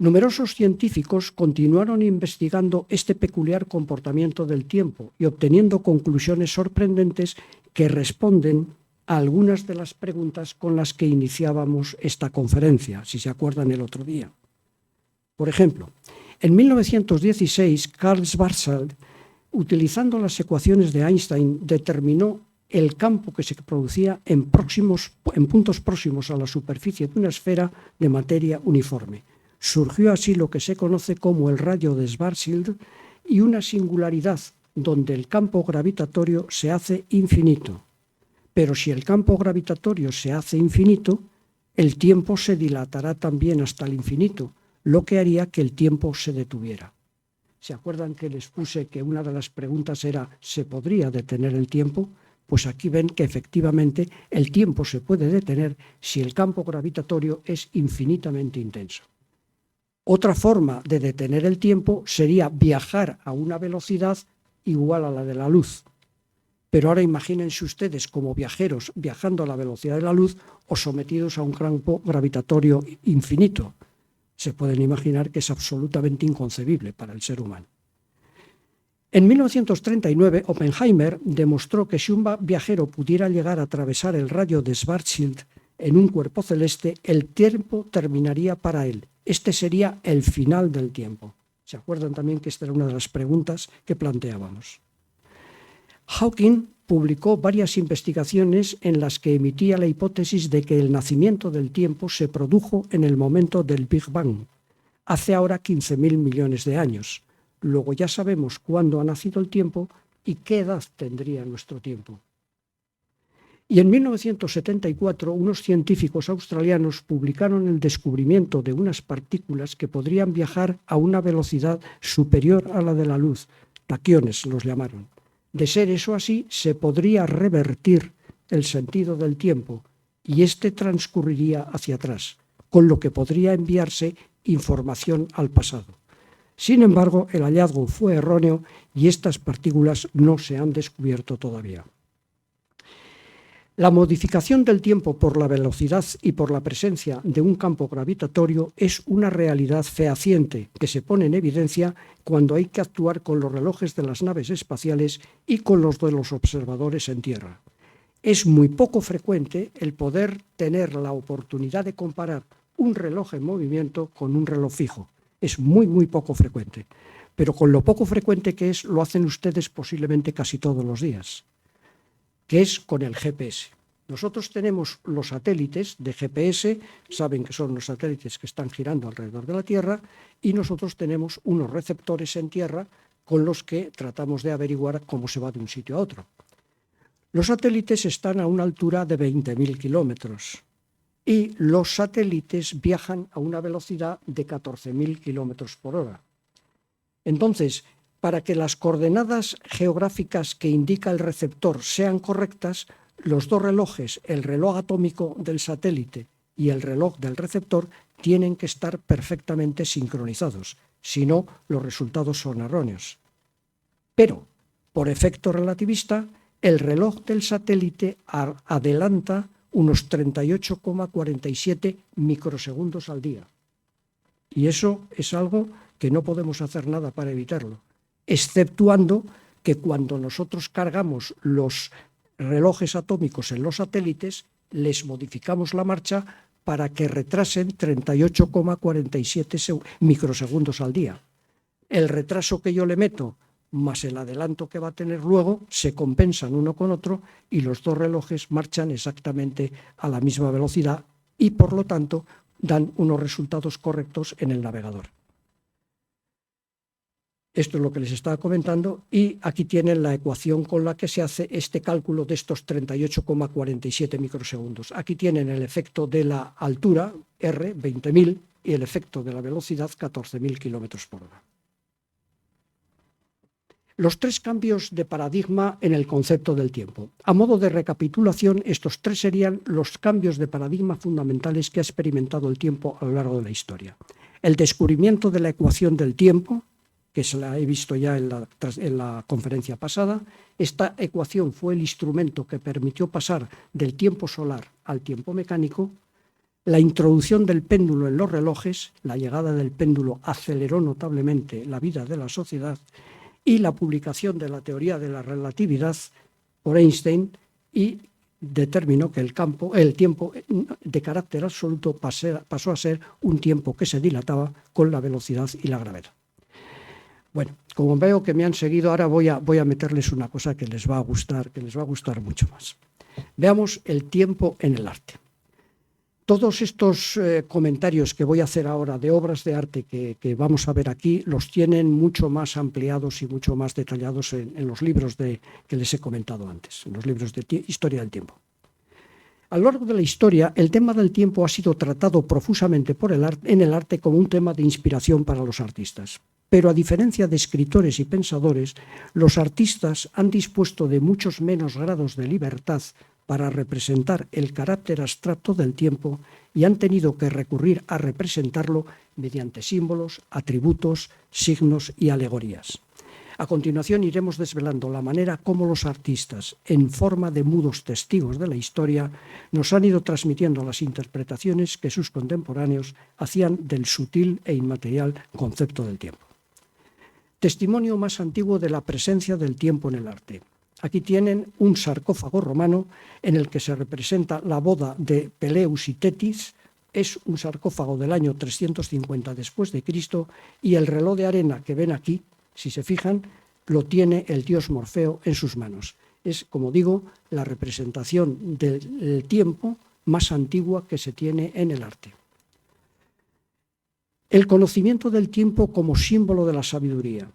Numerosos científicos continuaron investigando este peculiar comportamiento del tiempo y obteniendo conclusiones sorprendentes que responden a algunas de las preguntas con las que iniciábamos esta conferencia, si se acuerdan el otro día. Por ejemplo, en 1916, Carl Schwarzschild, utilizando las ecuaciones de Einstein, determinó el campo que se producía en puntos próximos a la superficie de una esfera de materia uniforme. Surgió así lo que se conoce como el radio de Schwarzschild y una singularidad donde el campo gravitatorio se hace infinito. Pero si el campo gravitatorio se hace infinito, el tiempo se dilatará también hasta el infinito, lo que haría que el tiempo se detuviera. ¿Se acuerdan que les puse que una de las preguntas era ¿se podría detener el tiempo? Pues aquí ven que efectivamente el tiempo se puede detener si el campo gravitatorio es infinitamente intenso. Otra forma de detener el tiempo sería viajar a una velocidad igual a la de la luz. Pero ahora imagínense ustedes como viajeros viajando a la velocidad de la luz o sometidos a un campo gravitatorio infinito. Se pueden imaginar que es absolutamente inconcebible para el ser humano. En 1939, Oppenheimer demostró que si un viajero pudiera llegar a atravesar el radio de Schwarzschild en un cuerpo celeste, el tiempo terminaría para él. Este sería el final del tiempo. ¿Se acuerdan también que esta era una de las preguntas que planteábamos? Hawking publicó varias investigaciones en las que emitía la hipótesis de que el nacimiento del tiempo se produjo en el momento del Big Bang, hace ahora 15.000 millones de años. Luego ya sabemos cuándo ha nacido el tiempo y qué edad tendría nuestro tiempo. Y en 1974, unos científicos australianos publicaron el descubrimiento de unas partículas que podrían viajar a una velocidad superior a la de la luz, taquiones los llamaron. De ser eso así, se podría revertir el sentido del tiempo y éste transcurriría hacia atrás, con lo que podría enviarse información al pasado. Sin embargo, el hallazgo fue erróneo y estas partículas no se han descubierto todavía. La modificación del tiempo por la velocidad y por la presencia de un campo gravitatorio es una realidad fehaciente que se pone en evidencia cuando hay que actuar con los relojes de las naves espaciales y con los de los observadores en tierra. Es muy poco frecuente el poder tener la oportunidad de comparar un reloj en movimiento con un reloj fijo. Es muy, muy poco frecuente. Pero con lo poco frecuente que es, lo hacen ustedes posiblemente casi todos los días, que es con el GPS. Nosotros tenemos los satélites de GPS, saben que son los satélites que están girando alrededor de la Tierra, y nosotros tenemos unos receptores en tierra con los que tratamos de averiguar cómo se va de un sitio a otro. Los satélites están a una altura de 20.000 kilómetros y los satélites viajan a una velocidad de 14.000 kilómetros por hora. Entonces, Para que las coordenadas geográficas que indica el receptor sean correctas, los dos relojes, el reloj atómico del satélite y el reloj del receptor, tienen que estar perfectamente sincronizados, si no, los resultados son erróneos. Pero, por efecto relativista, el reloj del satélite adelanta unos 38,47 microsegundos al día. Y eso es algo que no podemos hacer nada para evitarlo, exceptuando que cuando nosotros cargamos los relojes atómicos en los satélites, les modificamos la marcha para que retrasen 38,47 microsegundos al día. El retraso que yo le meto más el adelanto que va a tener luego se compensan uno con otro y los dos relojes marchan exactamente a la misma velocidad y por lo tanto dan unos resultados correctos en el navegador. Esto es lo que les estaba comentando y aquí tienen la ecuación con la que se hace este cálculo de estos 38,47 microsegundos. Aquí tienen el efecto de la altura, R, 20.000, y el efecto de la velocidad, 14.000 kilómetros por hora. Los tres cambios de paradigma en el concepto del tiempo. A modo de recapitulación, estos tres serían los cambios de paradigma fundamentales que ha experimentado el tiempo a lo largo de la historia. El descubrimiento de la ecuación del tiempo, que se la he visto ya en la conferencia pasada. Esta ecuación fue el instrumento que permitió pasar del tiempo solar al tiempo mecánico. La introducción del péndulo en los relojes, la llegada del péndulo aceleró notablemente la vida de la sociedad, y la publicación de la teoría de la relatividad por Einstein y determinó que el tiempo de carácter absoluto pasó a ser un tiempo que se dilataba con la velocidad y la gravedad. Bueno, como veo que me han seguido, ahora voy a meterles una cosa que les va a gustar mucho más. Veamos el tiempo en el arte. Todos estos comentarios que voy a hacer ahora de obras de arte que vamos a ver aquí, los tienen mucho más ampliados y mucho más detallados en los libros que les he comentado antes, en los libros de historia del tiempo. A lo largo de la historia, el tema del tiempo ha sido tratado profusamente en el arte como un tema de inspiración para los artistas. Pero a diferencia de escritores y pensadores, los artistas han dispuesto de muchos menos grados de libertad para representar el carácter abstracto del tiempo y han tenido que recurrir a representarlo mediante símbolos, atributos, signos y alegorías. A continuación iremos desvelando la manera como los artistas, en forma de mudos testigos de la historia, nos han ido transmitiendo las interpretaciones que sus contemporáneos hacían del sutil e inmaterial concepto del tiempo. Testimonio más antiguo de la presencia del tiempo en el arte. Aquí tienen un sarcófago romano en el que se representa la boda de Peleus y Tetis. Es un sarcófago del año 350 después de Cristo y el reloj de arena que ven aquí, si se fijan, lo tiene el dios Morfeo en sus manos. Es, como digo, la representación del tiempo más antigua que se tiene en el arte. El conocimiento del tiempo como símbolo de la sabiduría.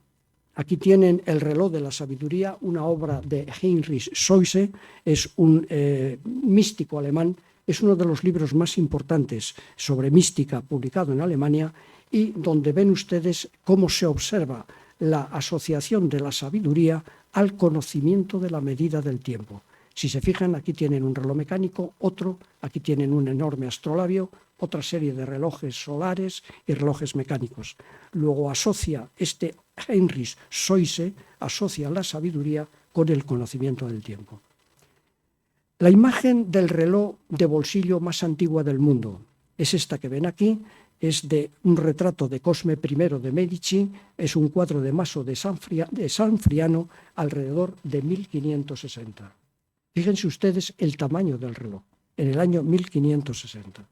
Aquí tienen el reloj de la sabiduría, una obra de Heinrich Scheuze, es un místico alemán, es uno de los libros más importantes sobre mística publicado en Alemania y donde ven ustedes cómo se observa la asociación de la sabiduría al conocimiento de la medida del tiempo. Si se fijan, aquí tienen un reloj mecánico, otro, aquí tienen un enorme astrolabio, otra serie de relojes solares y relojes mecánicos. Luego asocia Heinrich Scheuze, asocia la sabiduría con el conocimiento del tiempo. La imagen del reloj de bolsillo más antigua del mundo es esta que ven aquí, es de un retrato de Cosme I de Medici, es un cuadro de Maso de San Friano alrededor de 1560. Fíjense ustedes el tamaño del reloj, en el año 1560.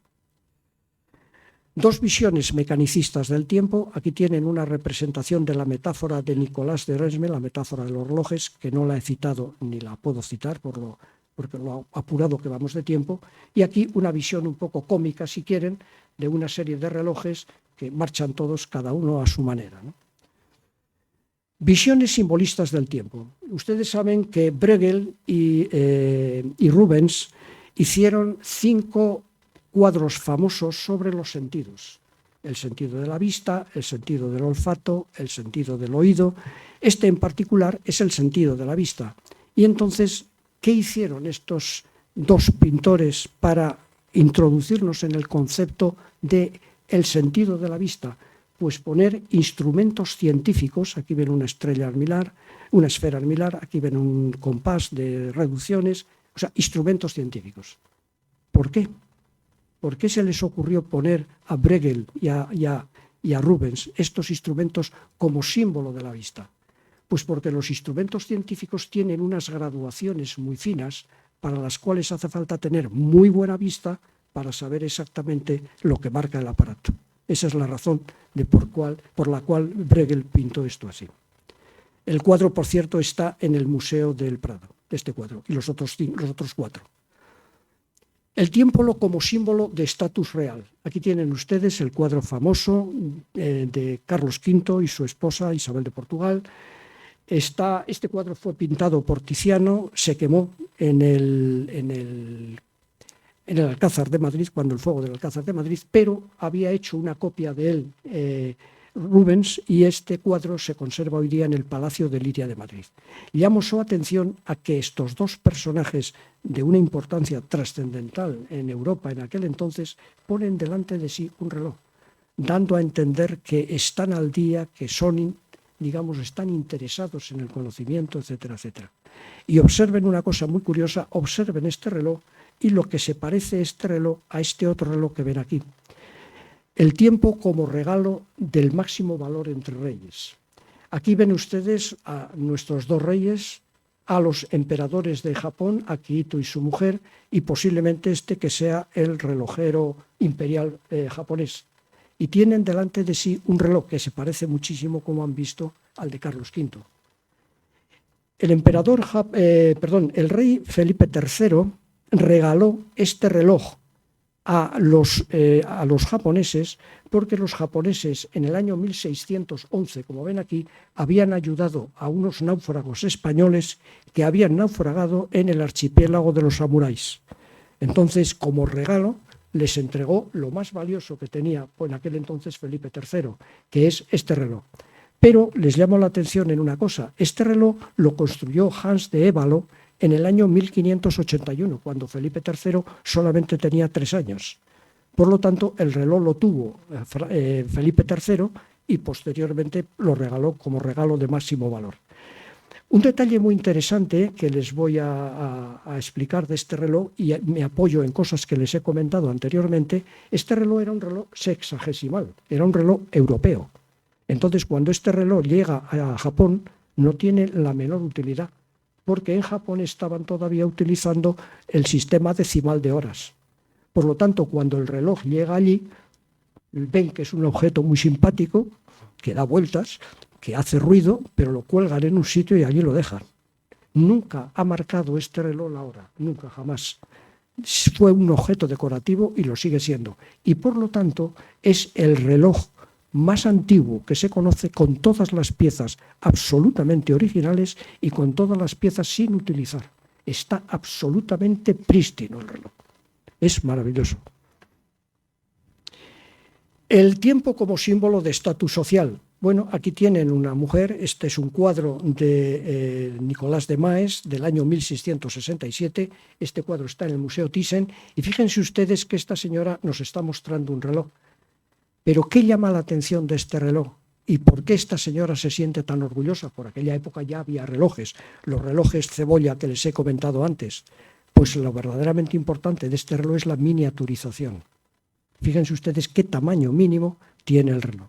Dos visiones mecanicistas del tiempo. Aquí tienen una representación de la metáfora de Nicolás de Resme, la metáfora de los relojes, que no la he citado ni la puedo citar porque lo apurado que vamos de tiempo. Y aquí una visión un poco cómica, si quieren, de una serie de relojes que marchan todos, cada uno a su manera, ¿no? Visiones simbolistas del tiempo. Ustedes saben que Bruegel y Rubens hicieron 5 cuadros famosos sobre los sentidos. el sentido de la vista, el sentido del olfato, el sentido del oído. Este en particular es el sentido de la vista. Y entonces, ¿qué hicieron estos dos pintores para introducirnos en el concepto de el sentido de la vista? Pues poner instrumentos científicos. Aquí ven una estrella almilar, una esfera almilar, aquí ven un compás de reducciones, o sea, instrumentos científicos. ¿Por qué? ¿Por qué se les ocurrió poner a Bruegel y a Rubens estos instrumentos como símbolo de la vista? Pues porque los instrumentos científicos tienen unas graduaciones muy finas para las cuales hace falta tener muy buena vista para saber exactamente lo que marca el aparato. Esa es la razón por la cual Bruegel pintó esto así. El cuadro, por cierto, está en el Museo del Prado, este cuadro, y los otros 4. El tiempo como símbolo de estatus real. Aquí tienen ustedes el cuadro famoso de Carlos V y su esposa Isabel de Portugal. Este cuadro fue pintado por Tiziano, se quemó en el Alcázar de Madrid, cuando el fuego del Alcázar de Madrid, pero había hecho una copia de él Rubens, y este cuadro se conserva hoy día en el Palacio de Liria de Madrid. Llamo su atención a que estos dos personajes de una importancia trascendental en Europa en aquel entonces ponen delante de sí un reloj, dando a entender que están al día, que son, digamos, están interesados en el conocimiento, etcétera, etcétera. Y observen una cosa muy curiosa, observen este reloj y lo que se parece este reloj a este otro reloj que ven aquí. El tiempo como regalo del máximo valor entre reyes. Aquí ven ustedes a nuestros dos reyes, a los emperadores de Japón, Akihito y su mujer, y posiblemente este que sea el relojero imperial japonés. Y tienen delante de sí un reloj que se parece muchísimo, como han visto, al de Carlos V. El rey Felipe III regaló este reloj a los japoneses, porque los japoneses en el año 1611, como ven aquí, habían ayudado a unos náufragos españoles que habían naufragado en el archipiélago de los samuráis. Entonces, como regalo, les entregó lo más valioso que tenía en aquel entonces Felipe III, que es este reloj. Pero les llamo la atención en una cosa: este reloj lo construyó Hans de Évalo en el año 1581, cuando Felipe III solamente tenía 3 años. Por lo tanto, el reloj lo tuvo Felipe III y posteriormente lo regaló como regalo de máximo valor. Un detalle muy interesante que les voy a explicar de este reloj, y me apoyo en cosas que les he comentado anteriormente: este reloj era un reloj sexagesimal, era un reloj europeo. Entonces, cuando este reloj llega a Japón, no tiene la menor utilidad, porque en Japón estaban todavía utilizando el sistema decimal de horas. Por lo tanto, cuando el reloj llega allí, ven que es un objeto muy simpático, que da vueltas, que hace ruido, pero lo cuelgan en un sitio y allí lo dejan. Nunca ha marcado este reloj la hora, nunca, jamás. Fue un objeto decorativo y lo sigue siendo. Y por lo tanto, es el reloj más antiguo que se conoce, con todas las piezas absolutamente originales y con todas las piezas sin utilizar. Está absolutamente prístino el reloj. Es maravilloso. El tiempo como símbolo de estatus social. Bueno, aquí tienen una mujer. Este es un cuadro de Nicolás de Maes del año 1667. Este cuadro está en el Museo Thyssen. Y fíjense ustedes que esta señora nos está mostrando un reloj. Pero ¿qué llama la atención de este reloj? ¿Y por qué esta señora se siente tan orgullosa? Por aquella época ya había relojes, los relojes cebolla que les he comentado antes. Pues lo verdaderamente importante de este reloj es la miniaturización. Fíjense ustedes qué tamaño mínimo tiene el reloj.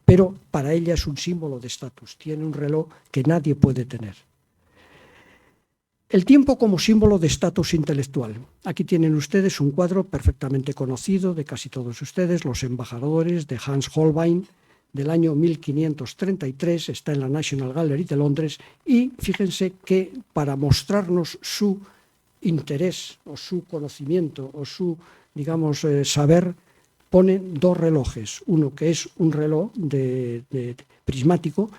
Pero para ella es un símbolo de estatus, tiene un reloj que nadie puede tener. El tiempo como símbolo de estatus intelectual. Aquí tienen ustedes un cuadro perfectamente conocido de casi todos ustedes, Los embajadores, de Hans Holbein, del año 1533, está en la National Gallery de Londres, y fíjense que para mostrarnos su interés o su conocimiento o su, digamos, saber, ponen dos relojes. Uno que es un reloj prismático,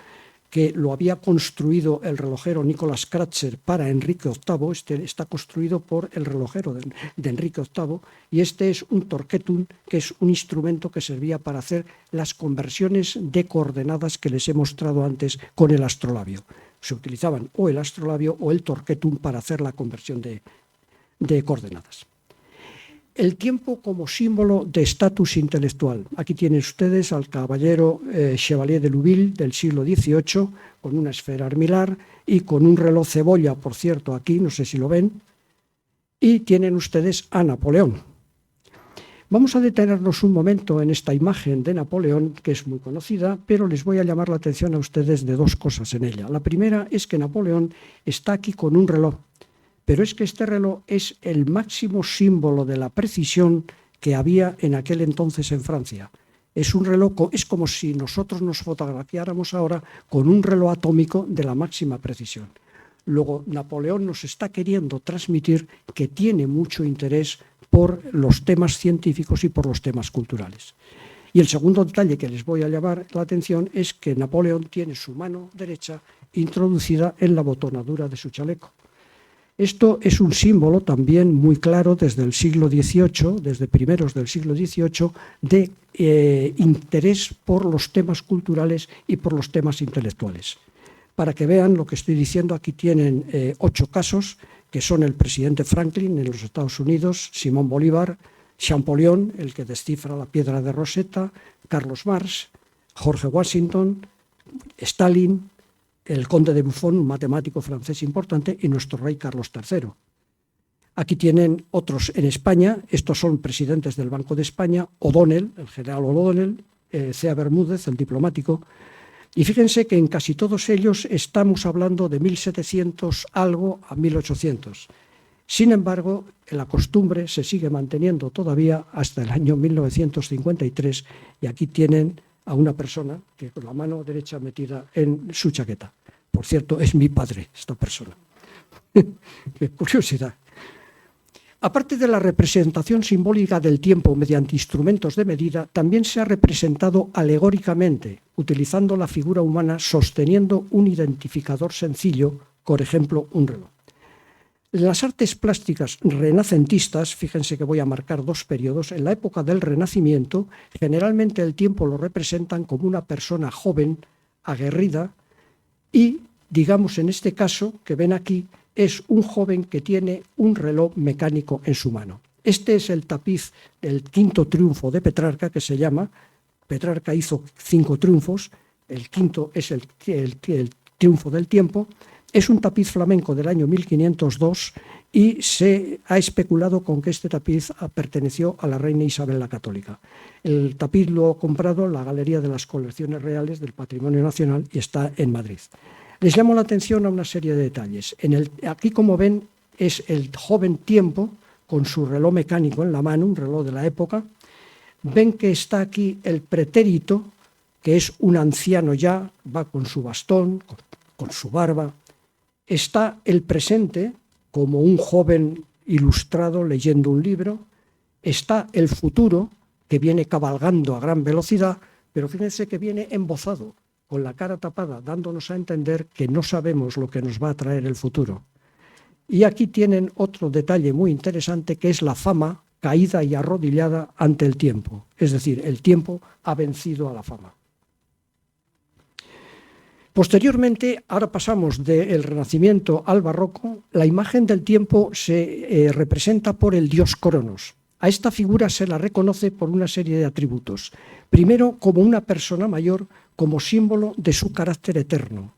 que lo había construido el relojero Nicolas Kratzer para Enrique VIII. Este está construido por el relojero de Enrique VIII, y este es un torquetum, que es un instrumento que servía para hacer las conversiones de coordenadas que les he mostrado antes con el astrolabio. Se utilizaban o el astrolabio o el torquetum para hacer la conversión de coordenadas. El tiempo como símbolo de estatus intelectual. Aquí tienen ustedes al caballero Chevalier de Louville del siglo XVIII, con una esfera armilar y con un reloj cebolla, por cierto, aquí, no sé si lo ven, y tienen ustedes a Napoleón. Vamos a detenernos un momento en esta imagen de Napoleón, que es muy conocida, pero les voy a llamar la atención a ustedes de dos cosas en ella. La primera es que Napoleón está aquí con un reloj, pero es que este reloj es el máximo símbolo de la precisión que había en aquel entonces en Francia. Es un reloj, es como si nosotros nos fotografiáramos ahora con un reloj atómico de la máxima precisión. Luego, Napoleón nos está queriendo transmitir que tiene mucho interés por los temas científicos y por los temas culturales. Y el segundo detalle que les voy a llamar la atención es que Napoleón tiene su mano derecha introducida en la botonadura de su chaleco. Esto es un símbolo también muy claro desde el siglo XVIII, desde primeros del siglo XVIII, de interés por los temas culturales y por los temas intelectuales. Para que vean lo que estoy diciendo, aquí tienen 8 casos, que son el presidente Franklin en los Estados Unidos, Simón Bolívar, Champollion, el que descifra la piedra de Rosetta, Carlos Marx, Jorge Washington, Stalin, el conde de Buffon, un matemático francés importante, y nuestro rey Carlos III. Aquí tienen otros en España, estos son presidentes del Banco de España, O'Donnell, el general O'Donnell, C.A. Bermúdez, el diplomático, y fíjense que en casi todos ellos estamos hablando de 1700 algo a 1800. Sin embargo, la costumbre se sigue manteniendo todavía hasta el año 1953, y aquí tienen a una persona que con la mano derecha metida en su chaqueta. Por cierto, es mi padre, esta persona. Qué curiosidad. Aparte de la representación simbólica del tiempo mediante instrumentos de medida, también se ha representado alegóricamente, utilizando la figura humana sosteniendo un identificador sencillo, por ejemplo, un reloj. En las artes plásticas renacentistas, fíjense que voy a marcar 2 periodos, en la época del Renacimiento, generalmente el tiempo lo representan como una persona joven, aguerrida, y, digamos en este caso, que ven aquí, es un joven que tiene un reloj mecánico en su mano. Este es el tapiz del 5.º triunfo de Petrarca, que se llama, Petrarca hizo 5 triunfos, el 5.º es el triunfo del tiempo. Es un tapiz flamenco del año 1502 y se ha especulado con que este tapiz perteneció a la reina Isabel la Católica. El tapiz lo ha comprado la Galería de las Colecciones Reales del Patrimonio Nacional y está en Madrid. Les llamo la atención a una serie de detalles. Aquí, como ven, es el joven tiempo con su reloj mecánico en la mano, un reloj de la época. Ven que está aquí el pretérito, que es un anciano ya, va con su bastón, con su barba. Está el presente, como un joven ilustrado leyendo un libro. Está el futuro, que viene cabalgando a gran velocidad, pero fíjense que viene embozado, con la cara tapada, dándonos a entender que no sabemos lo que nos va a traer el futuro. Y aquí tienen otro detalle muy interesante, que es la fama caída y arrodillada ante el tiempo. Es decir, el tiempo ha vencido a la fama. Posteriormente, ahora pasamos del Renacimiento al Barroco, la imagen del tiempo se representa por el dios Cronos. A esta figura se la reconoce por una serie de atributos. Primero, como una persona mayor, como símbolo de su carácter eterno.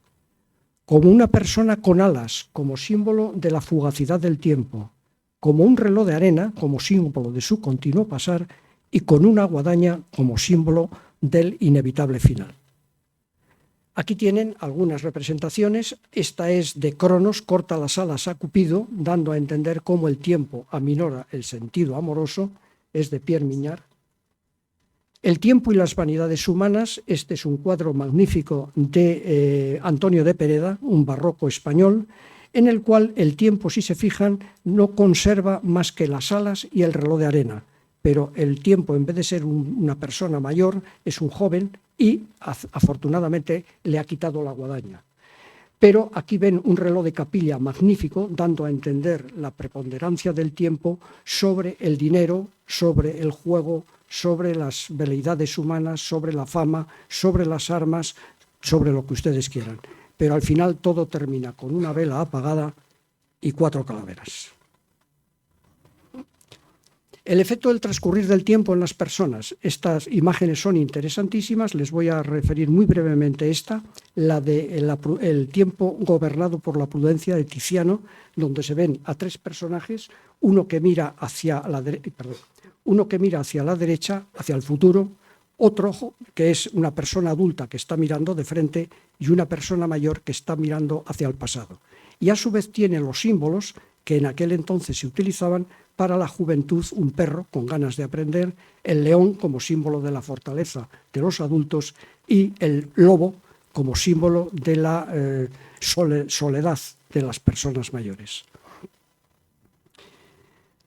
Como una persona con alas, como símbolo de la fugacidad del tiempo. Como un reloj de arena, como símbolo de su continuo pasar. Y con una guadaña como símbolo del inevitable final. Aquí tienen algunas representaciones. Esta es de Cronos, corta las alas a Cupido, dando a entender cómo el tiempo aminora el sentido amoroso. Es de Pierre Mignard. El tiempo y las vanidades humanas. Este es un cuadro magnífico de Antonio de Pereda, un barroco español, en el cual el tiempo, si se fijan, no conserva más que las alas y el reloj de arena. pero el tiempo, en vez de ser una persona mayor, es un joven y afortunadamente le ha quitado la guadaña. Pero aquí ven un reloj de capilla magnífico, dando a entender la preponderancia del tiempo sobre el dinero, sobre el juego, sobre las veleidades humanas, sobre la fama, sobre las armas, sobre lo que ustedes quieran. Pero al final todo termina con una vela apagada y 4 calaveras. El efecto del transcurrir del tiempo en las personas. Estas imágenes son interesantísimas. Les voy a referir muy brevemente esta, la de el tiempo gobernado por la prudencia de Tiziano, donde se ven a 3 personajes, uno que mira hacia la derecha, hacia el futuro, otro que es una persona adulta que está mirando de frente y una persona mayor que está mirando hacia el pasado. Y a su vez tiene los símbolos que en aquel entonces se utilizaban para la juventud, un perro con ganas de aprender, el león como símbolo de la fortaleza de los adultos y el lobo como símbolo de la soledad de las personas mayores.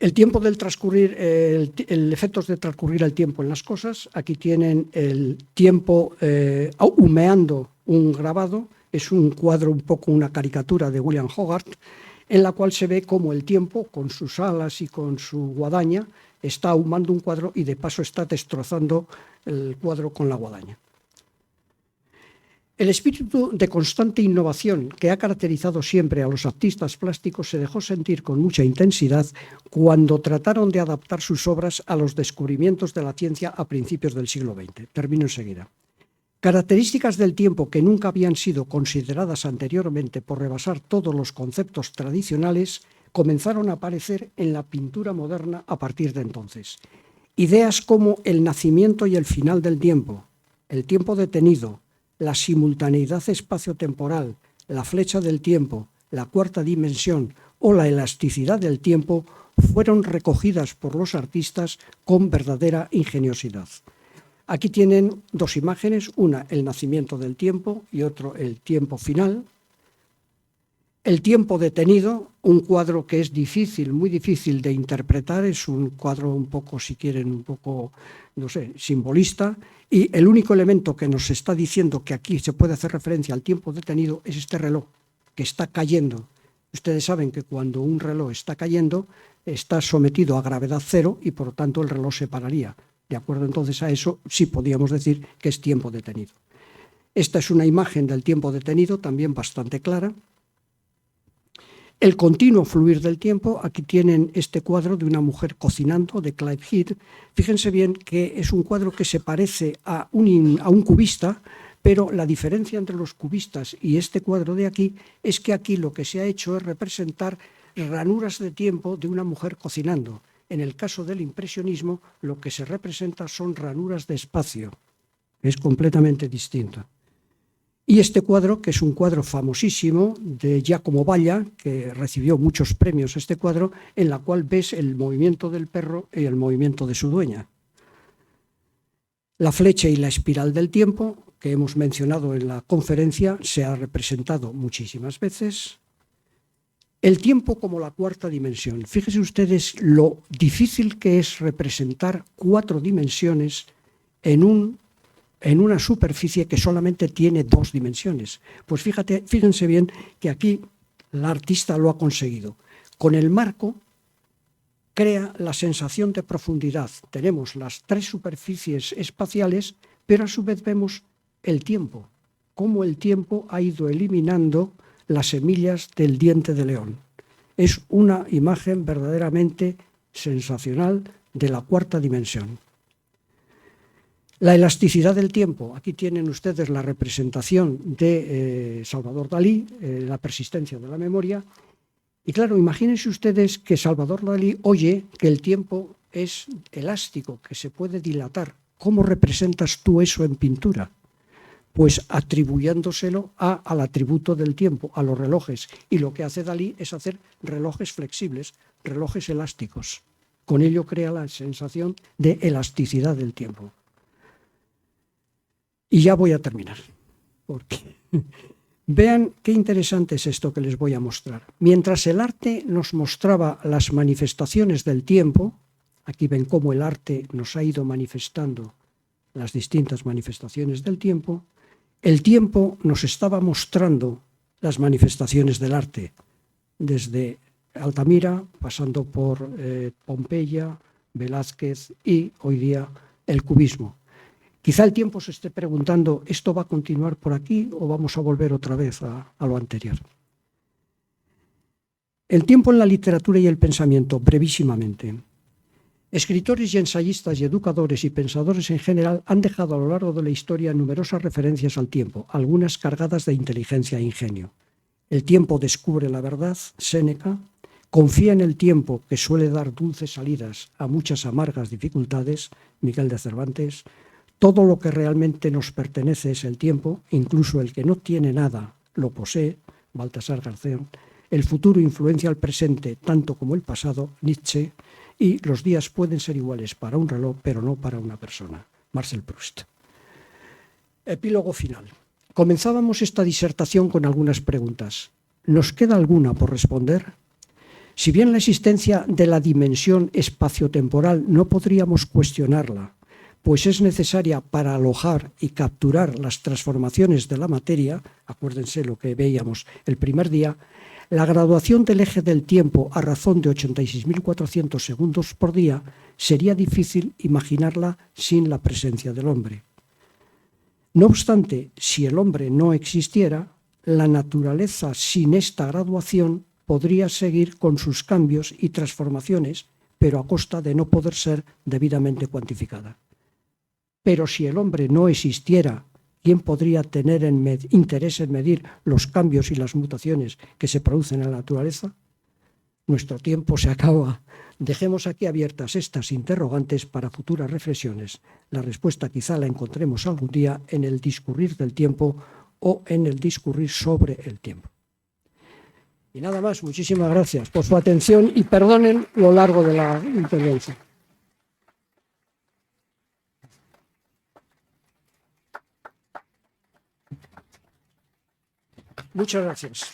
El tiempo del transcurrir, el efectos de transcurrir el tiempo en las cosas. Aquí tienen el tiempo humeando un grabado. Es un cuadro, un poco una caricatura de William Hogarth, en la cual se ve cómo el tiempo, con sus alas y con su guadaña, está ahumando un cuadro y de paso está destrozando el cuadro con la guadaña. El espíritu de constante innovación que ha caracterizado siempre a los artistas plásticos se dejó sentir con mucha intensidad cuando trataron de adaptar sus obras a los descubrimientos de la ciencia a principios del siglo XX. Termino enseguida. Características del tiempo que nunca habían sido consideradas anteriormente por rebasar todos los conceptos tradicionales comenzaron a aparecer en la pintura moderna a partir de entonces. Ideas como el nacimiento y el final del tiempo, el tiempo detenido, la simultaneidad espacio-temporal, la flecha del tiempo, la cuarta dimensión o la elasticidad del tiempo fueron recogidas por los artistas con verdadera ingeniosidad. Aquí tienen 2 imágenes, una el nacimiento del tiempo y otro el tiempo final. El tiempo detenido, un cuadro que es difícil, muy difícil de interpretar, es un cuadro un poco, si quieren, un poco, no sé, simbolista, y el único elemento que nos está diciendo que aquí se puede hacer referencia al tiempo detenido es este reloj, que está cayendo. Ustedes saben que cuando un reloj está cayendo, está sometido a gravedad cero y por lo tanto el reloj se pararía. De acuerdo entonces a eso, sí podríamos decir que es tiempo detenido. Esta es una imagen del tiempo detenido, también bastante clara. El continuo fluir del tiempo, aquí tienen este cuadro de una mujer cocinando, de Clive Heath. Fíjense bien que es un cuadro que se parece a un cubista, pero la diferencia entre los cubistas y este cuadro de aquí es que aquí lo que se ha hecho es representar ranuras de tiempo de una mujer cocinando. En el caso del impresionismo, lo que se representa son ranuras de espacio. Es completamente distinto. Y este cuadro, que es un cuadro famosísimo de Giacomo Balla, que recibió muchos premios este cuadro, en la cual ves el movimiento del perro y el movimiento de su dueña. La flecha y la espiral del tiempo, que hemos mencionado en la conferencia, se ha representado muchísimas veces. El tiempo como la cuarta dimensión. Fíjense ustedes lo difícil que es representar 4 dimensiones en una superficie que solamente tiene 2 dimensiones. Pues fíjense bien que aquí la artista lo ha conseguido. Con el marco crea la sensación de profundidad. Tenemos las 3 superficies espaciales, pero a su vez vemos el tiempo, cómo el tiempo ha ido eliminando las semillas del diente de león. Es una imagen verdaderamente sensacional de la cuarta dimensión. La elasticidad del tiempo. Aquí tienen ustedes la representación de Salvador Dalí, la persistencia de la memoria. Y claro, imagínense ustedes que Salvador Dalí oye que el tiempo es elástico, que se puede dilatar. ¿Cómo representas tú eso en pintura? Pues atribuyéndoselo al atributo del tiempo, a los relojes. Y lo que hace Dalí es hacer relojes flexibles, relojes elásticos. Con ello crea la sensación de elasticidad del tiempo. Y ya voy a terminar. Porque vean qué interesante es esto que les voy a mostrar. Mientras el arte nos mostraba las manifestaciones del tiempo, Aquí ven cómo el arte nos ha ido manifestando las distintas manifestaciones del tiempo. El tiempo nos estaba mostrando las manifestaciones del arte, desde Altamira, pasando por Pompeya, Velázquez y hoy día el cubismo. Quizá el tiempo se esté preguntando, ¿esto va a continuar por aquí o vamos a volver otra vez a lo anterior? El tiempo en la literatura y el pensamiento, brevísimamente. Escritores y ensayistas y educadores y pensadores en general han dejado a lo largo de la historia numerosas referencias al tiempo, algunas cargadas de inteligencia e ingenio. El tiempo descubre la verdad, Séneca. Confía en el tiempo, que suele dar dulces salidas a muchas amargas dificultades, Miguel de Cervantes. Todo lo que realmente nos pertenece es el tiempo, incluso el que no tiene nada lo posee, Baltasar García. El futuro influencia al presente tanto como el pasado, Nietzsche. Y los días pueden ser iguales para un reloj, pero no para una persona, Marcel Proust. Epílogo final. Comenzábamos esta disertación con algunas preguntas. ¿Nos queda alguna por responder? Si bien la existencia de la dimensión espaciotemporal no podríamos cuestionarla, pues es necesaria para alojar y capturar las transformaciones de la materia, acuérdense lo que veíamos el primer día, la graduación del eje del tiempo a razón de 86.400 segundos por día sería difícil imaginarla sin la presencia del hombre. No obstante, si el hombre no existiera, la naturaleza sin esta graduación podría seguir con sus cambios y transformaciones, pero a costa de no poder ser debidamente cuantificada. Pero si el hombre no existiera, ¿quién podría tener interés en medir los cambios y las mutaciones que se producen en la naturaleza? Nuestro tiempo se acaba. Dejemos aquí abiertas estas interrogantes para futuras reflexiones. La respuesta quizá la encontremos algún día en el discurrir del tiempo o en el discurrir sobre el tiempo. Y nada más, muchísimas gracias por su atención y perdonen lo largo de la intervención. Muchas gracias.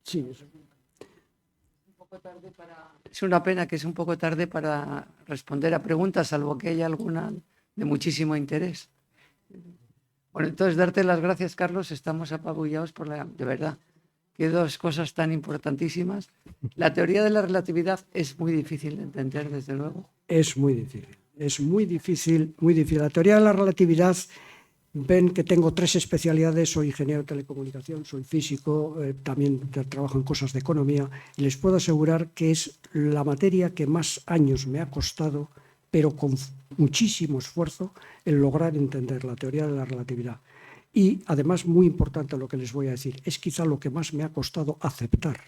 Sí, es una pena que es un poco tarde para responder a preguntas, salvo que haya alguna de muchísimo interés. Bueno, entonces darte las gracias, Carlos. Estamos apabullados de verdad, que dos cosas tan importantísimas. La teoría de la relatividad es muy difícil de entender, desde luego. Es muy difícil. Es muy difícil, muy difícil. La teoría de la relatividad, ven que tengo 3 especialidades, soy ingeniero de telecomunicación, soy físico, también trabajo en cosas de economía, y les puedo asegurar que es la materia que más años me ha costado, pero con muchísimo esfuerzo, el lograr entender la teoría de la relatividad. Y además, muy importante lo que les voy a decir, es quizá lo que más me ha costado aceptar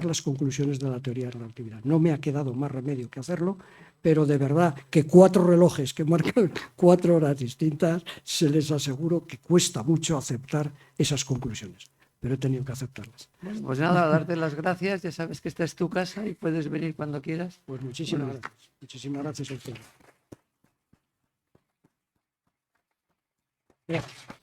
las conclusiones de la teoría de la relatividad. No me ha quedado más remedio que hacerlo, pero de verdad que 4 relojes que marcan 4 horas distintas, se les aseguro que cuesta mucho aceptar esas conclusiones, pero he tenido que aceptarlas. Bueno, pues nada, darte las gracias, ya sabes que esta es tu casa y puedes venir cuando quieras. Pues muchísimas gracias. Muchísimas gracias a ustedes. Gracias.